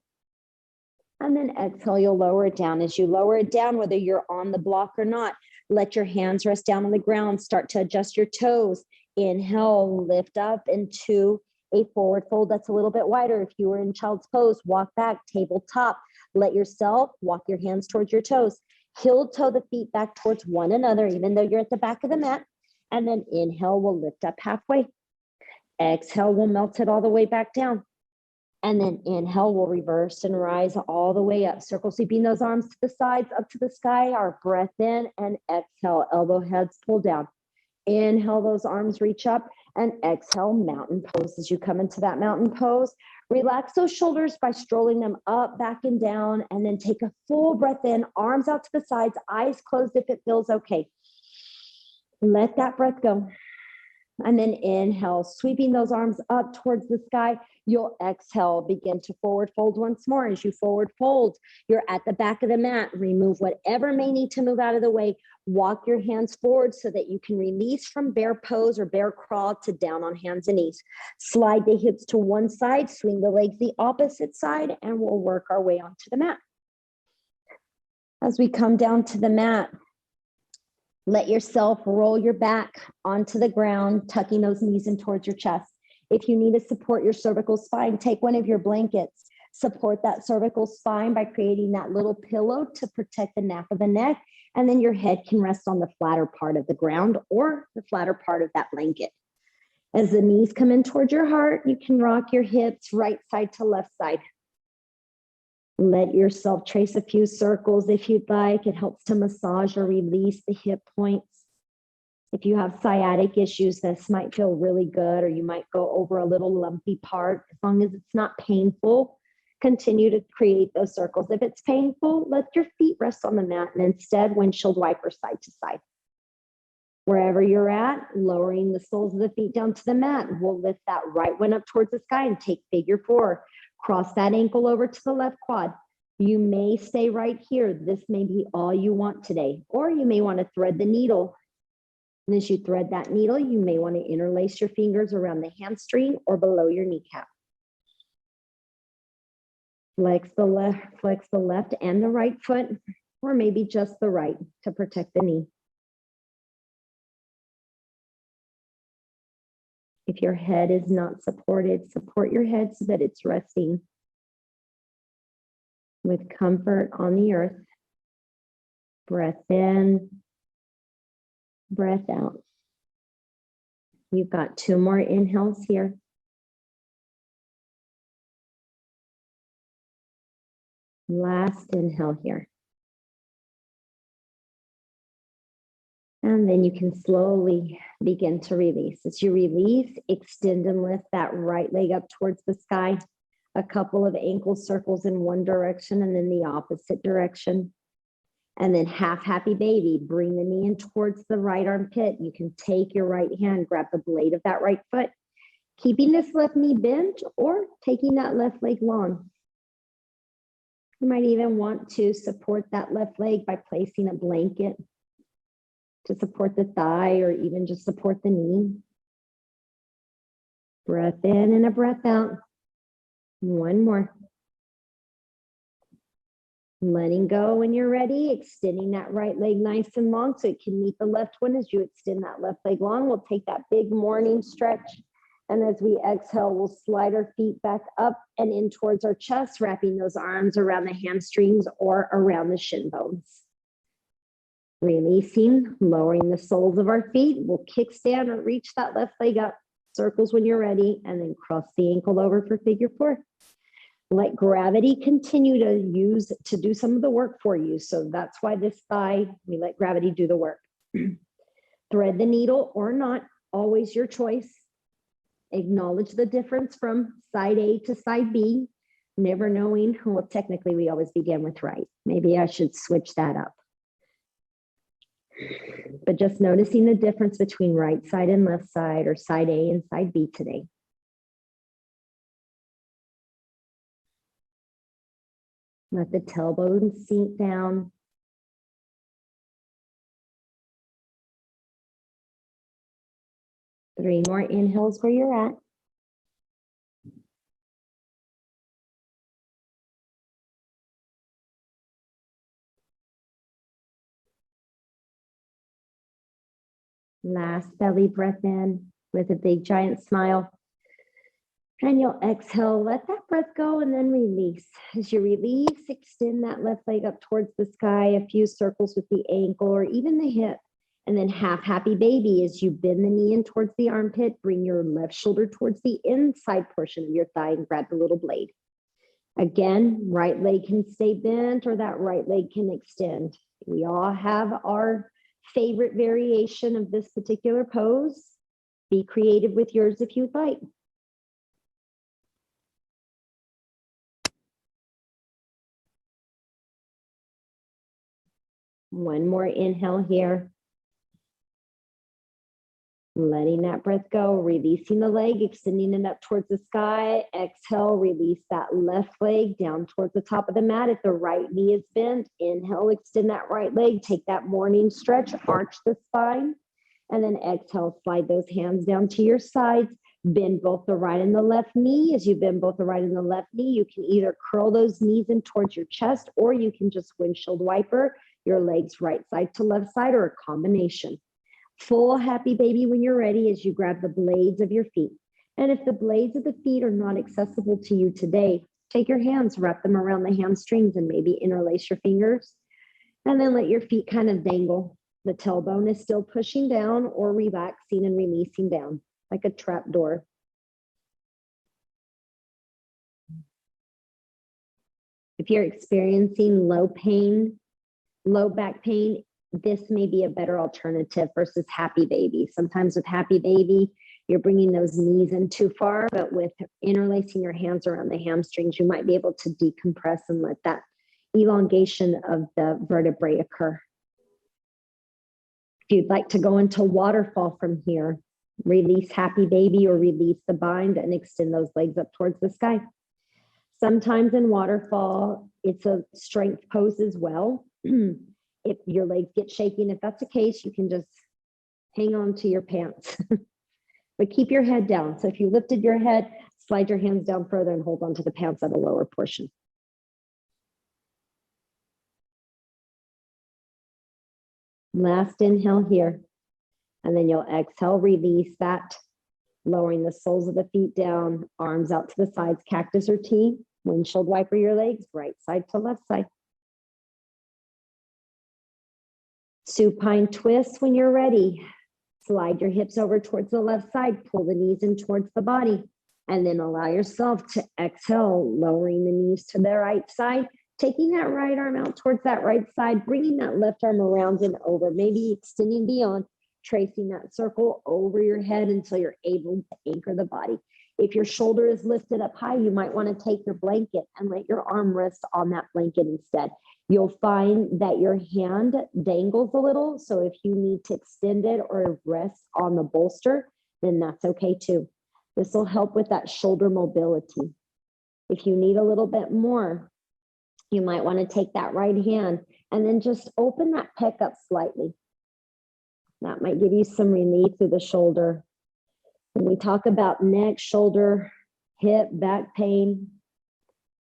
And then exhale, you'll lower it down. As you lower it down, whether you're on the block or not, let your hands rest down on the ground. Start to adjust your toes. Inhale, lift up into a forward fold that's a little bit wider. If you were in child's pose, walk back, tabletop. Let yourself walk your hands towards your toes. Heel toe the feet back towards one another, even though you're at the back of the mat. And then inhale, we'll lift up halfway. Exhale, we'll melt it all the way back down. And then inhale, we'll reverse and rise all the way up. Circle sweeping those arms to the sides, up to the sky. Our breath in and exhale, elbow heads pull down. Inhale, those arms reach up and exhale, mountain pose. As you come into that mountain pose, relax those shoulders by strolling them up, back, and down, and then take a full breath in, arms out to the sides, eyes closed if it feels okay. Let that breath go. And then inhale, sweeping those arms up towards the sky. You'll exhale, begin to forward fold once more. As you forward fold, you're at the back of the mat. Remove whatever may need to move out of the way. Walk your hands forward so that you can release from bear pose or bear crawl to down on hands and knees. Slide the hips to one side, swing the legs the opposite side, and we'll work our way onto the mat. As we come down to the mat, let yourself roll your back onto the ground, tucking those knees in towards your chest. If you need to support your cervical spine, take one of your blankets. Support that cervical spine by creating that little pillow to protect the nape of the neck. And then your head can rest on the flatter part of the ground or the flatter part of that blanket. As the knees come in towards your heart, you can rock your hips right side to left side. Let yourself trace a few circles if you'd like. It helps to massage or release the hip points. If you have sciatic issues, this might feel really good, or you might go over a little lumpy part. As long as it's not painful, continue to create those circles. If it's painful, let your feet rest on the mat and instead windshield wiper side to side. Wherever you're at, lowering the soles of the feet down to the mat. We'll lift that right one up towards the sky and take figure four. Cross that ankle over to the left quad. You may stay right here. This may be all you want today, or you may want to thread the needle. And as you thread that needle, you may want to interlace your fingers around the hamstring or below your kneecap. Flex the left and the right foot, or maybe just the right to protect the knee. If your head is not supported, support your head so that it's resting with comfort on the earth. Breath in, breath out. You've got 2 more inhales here. Last inhale here. And then you can slowly begin to release. As you release, extend and lift that right leg up towards the sky. A couple of ankle circles in one direction and then the opposite direction. And then half happy baby, bring the knee in towards the right armpit. You can take your right hand, grab the blade of that right foot, keeping this left knee bent or taking that left leg long. You might even want to support that left leg by placing a blanket to support the thigh or even just support the knee. Breath in and a breath out. One more. Letting go when you're ready, extending that right leg nice and long so it can meet the left one. As you extend that left leg long, we'll take that big morning stretch. And as we exhale, we'll slide our feet back up and in towards our chest, wrapping those arms around the hamstrings or around the shin bones. Releasing, lowering the soles of our feet. We'll kickstand or reach that left leg up. Circles when you're ready, and then cross the ankle over for figure four. Let gravity continue to do some of the work for you. So that's why this thigh, we let gravity do the work. Thread the needle or not, always your choice. Acknowledge the difference from side A to side B, never knowing, well, technically we always begin with right. Maybe I should switch that up. But just noticing the difference between right side and left side, or side A and side B today. Let the tailbone sink down. Three more inhales where you're at. Last belly breath in with a big giant smile. And you'll exhale, let that breath go and then release. As you release, extend that left leg up towards the sky, a few circles with the ankle or even the hip. And then half happy baby as you bend the knee in towards the armpit, bring your left shoulder towards the inside portion of your thigh and grab the little blade. Again, right leg can stay bent or that right leg can extend. We all have our favorite variation of this particular pose. Be creative with yours if you'd like. One more inhale here. Letting that breath go, releasing the leg, extending it up towards the sky. Exhale, release that left leg down towards the top of the mat. If the right knee is bent, inhale, extend that right leg. Take that morning stretch, arch the spine. And then exhale, slide those hands down to your sides. Bend both the right and the left knee. As you bend both the right and the left knee, you can either curl those knees in towards your chest, or you can just windshield wiper your legs right side to left side, or a combination. Full happy baby when you're ready as you grab the blades of your feet. And if the blades of the feet are not accessible to you today, take your hands, wrap them around the hamstrings, and maybe interlace your fingers. And then let your feet kind of dangle. The tailbone is still pushing down or relaxing and releasing down like a trap door. If you're experiencing low back pain, this may be a better alternative versus happy baby. Sometimes with happy baby, you're bringing those knees in too far, but with interlacing your hands around the hamstrings, you might be able to decompress and let that elongation of the vertebrae occur. If you'd like to go into waterfall from here, release happy baby or release the bind and extend those legs up towards the sky. Sometimes in waterfall, it's a strength pose as well. If your legs get shaky, and if that's the case, you can just hang on to your pants. But keep your head down. So if you lifted your head, slide your hands down further and hold on to the pants at a lower portion. Last inhale here. And then you'll exhale, release that, lowering the soles of the feet down, arms out to the sides, cactus or T. Windshield wiper your legs, right side to left side. Supine twist when you're ready. Slide your hips over towards the left side, pull the knees in towards the body, and then allow yourself to exhale, lowering the knees to the right side, taking that right arm out towards that right side, bringing that left arm around and over, maybe extending beyond, tracing that circle over your head until you're able to anchor the body. If your shoulder is lifted up high, you might want to take your blanket and let your arm rest on that blanket instead. You'll find that your hand dangles a little. So if you need to extend it or rest on the bolster, then that's okay too. This will help with that shoulder mobility. If you need a little bit more, you might want to take that right hand and then just open that pec up slightly. That might give you some relief through the shoulder. When we talk about neck, shoulder, hip, back pain,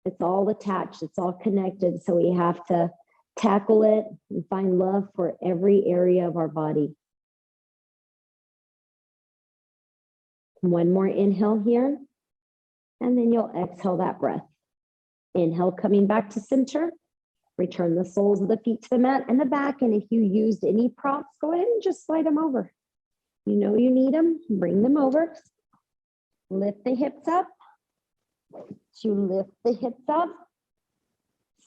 it's all attached, it's all connected. So we have to tackle it and find love for every area of our body. One more inhale here, and then you'll exhale that breath. Inhale, coming back to center. Return the soles of the feet to the mat and the back. And if you used any props, go ahead and just slide them over. You know you need them, bring them over. Lift the hips up. You lift the hips up.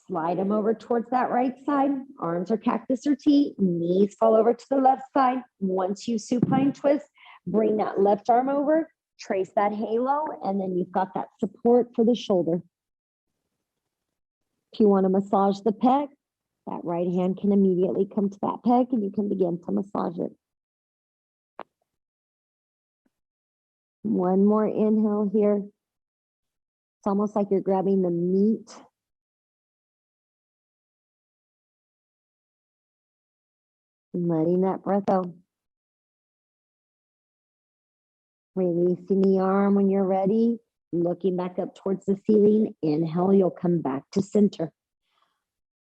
Slide them over towards that right side. Arms are cactus or T. Knees fall over to the left side. Once you supine twist, bring that left arm over. Trace that halo, and then you've got that support for the shoulder. If you want to massage the pec, that right hand can immediately come to that pec and you can begin to massage it. One more inhale here. It's almost like you're grabbing the meat. And letting that breath out. Releasing the arm when you're ready. Looking back up towards the ceiling. Inhale, you'll come back to center.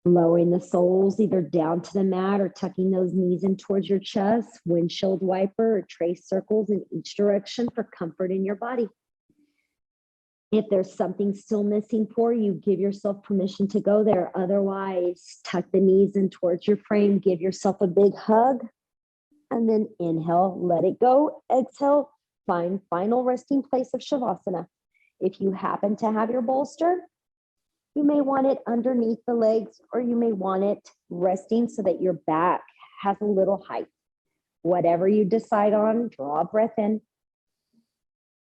Lowering the soles either down to the mat or tucking those knees in towards your chest. Windshield wiper or trace circles in each direction for comfort in your body. If there's something still missing for you, give yourself permission to go there. Otherwise, tuck the knees in towards your frame. Give yourself a big hug. And then inhale, let it go. Exhale, find final resting place of Shavasana. If you happen to have your bolster, you may want it underneath the legs, or you may want it resting so that your back has a little height. Whatever you decide on, draw a breath in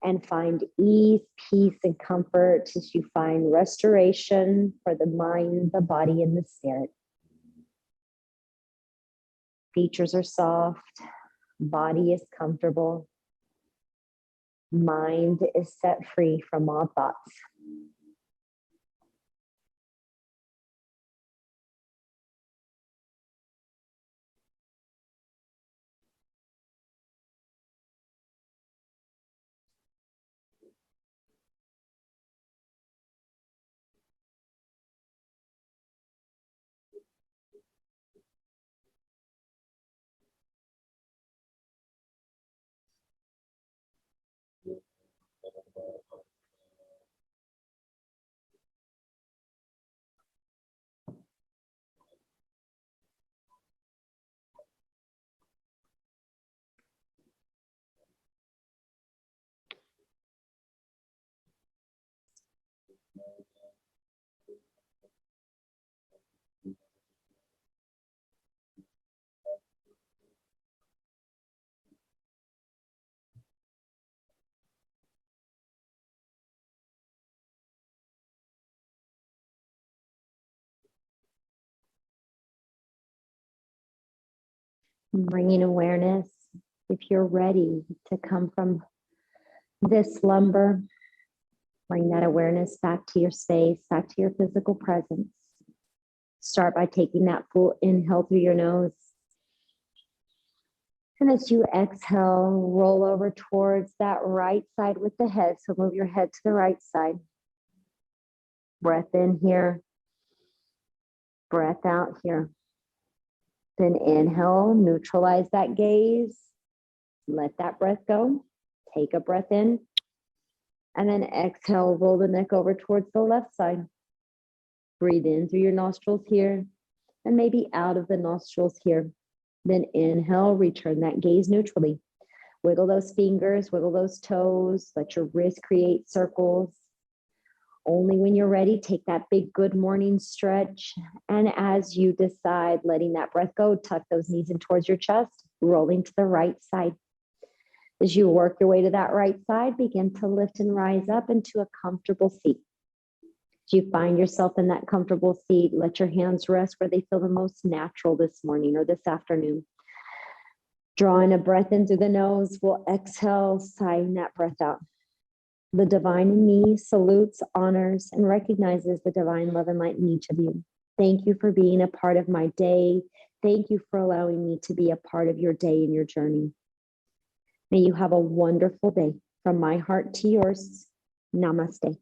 and find ease, peace, and comfort as you find restoration for the mind, the body, and the spirit. Features are soft. Body is comfortable. Mind is set free from all thoughts. Bringing awareness, if you're ready to come from this slumber, bring that awareness back to your space, back to your physical presence. Start by taking that full inhale through your nose. And as you exhale, roll over towards that right side with the head. So move your head to the right side. Breath in here. Breath out here. Then inhale, neutralize that gaze. Let that breath go. Take a breath in. And then exhale, roll the neck over towards the left side. Breathe in through your nostrils here. And maybe out of the nostrils here. Then inhale, return that gaze neutrally. Wiggle those fingers, wiggle those toes, let your wrist create circles. Only when you're ready, take that big good morning stretch. And as you decide, letting that breath go, tuck those knees in towards your chest, rolling to the right side. As you work your way to that right side, begin to lift and rise up into a comfortable seat. As you find yourself in that comfortable seat, let your hands rest where they feel the most natural this morning or this afternoon. Drawing a breath in through the nose, we'll exhale, sighing that breath out. The divine in me salutes, honors, and recognizes the divine love and light in each of you. Thank you for being a part of my day. Thank you for allowing me to be a part of your day and your journey. May you have a wonderful day. From my heart to yours, namaste.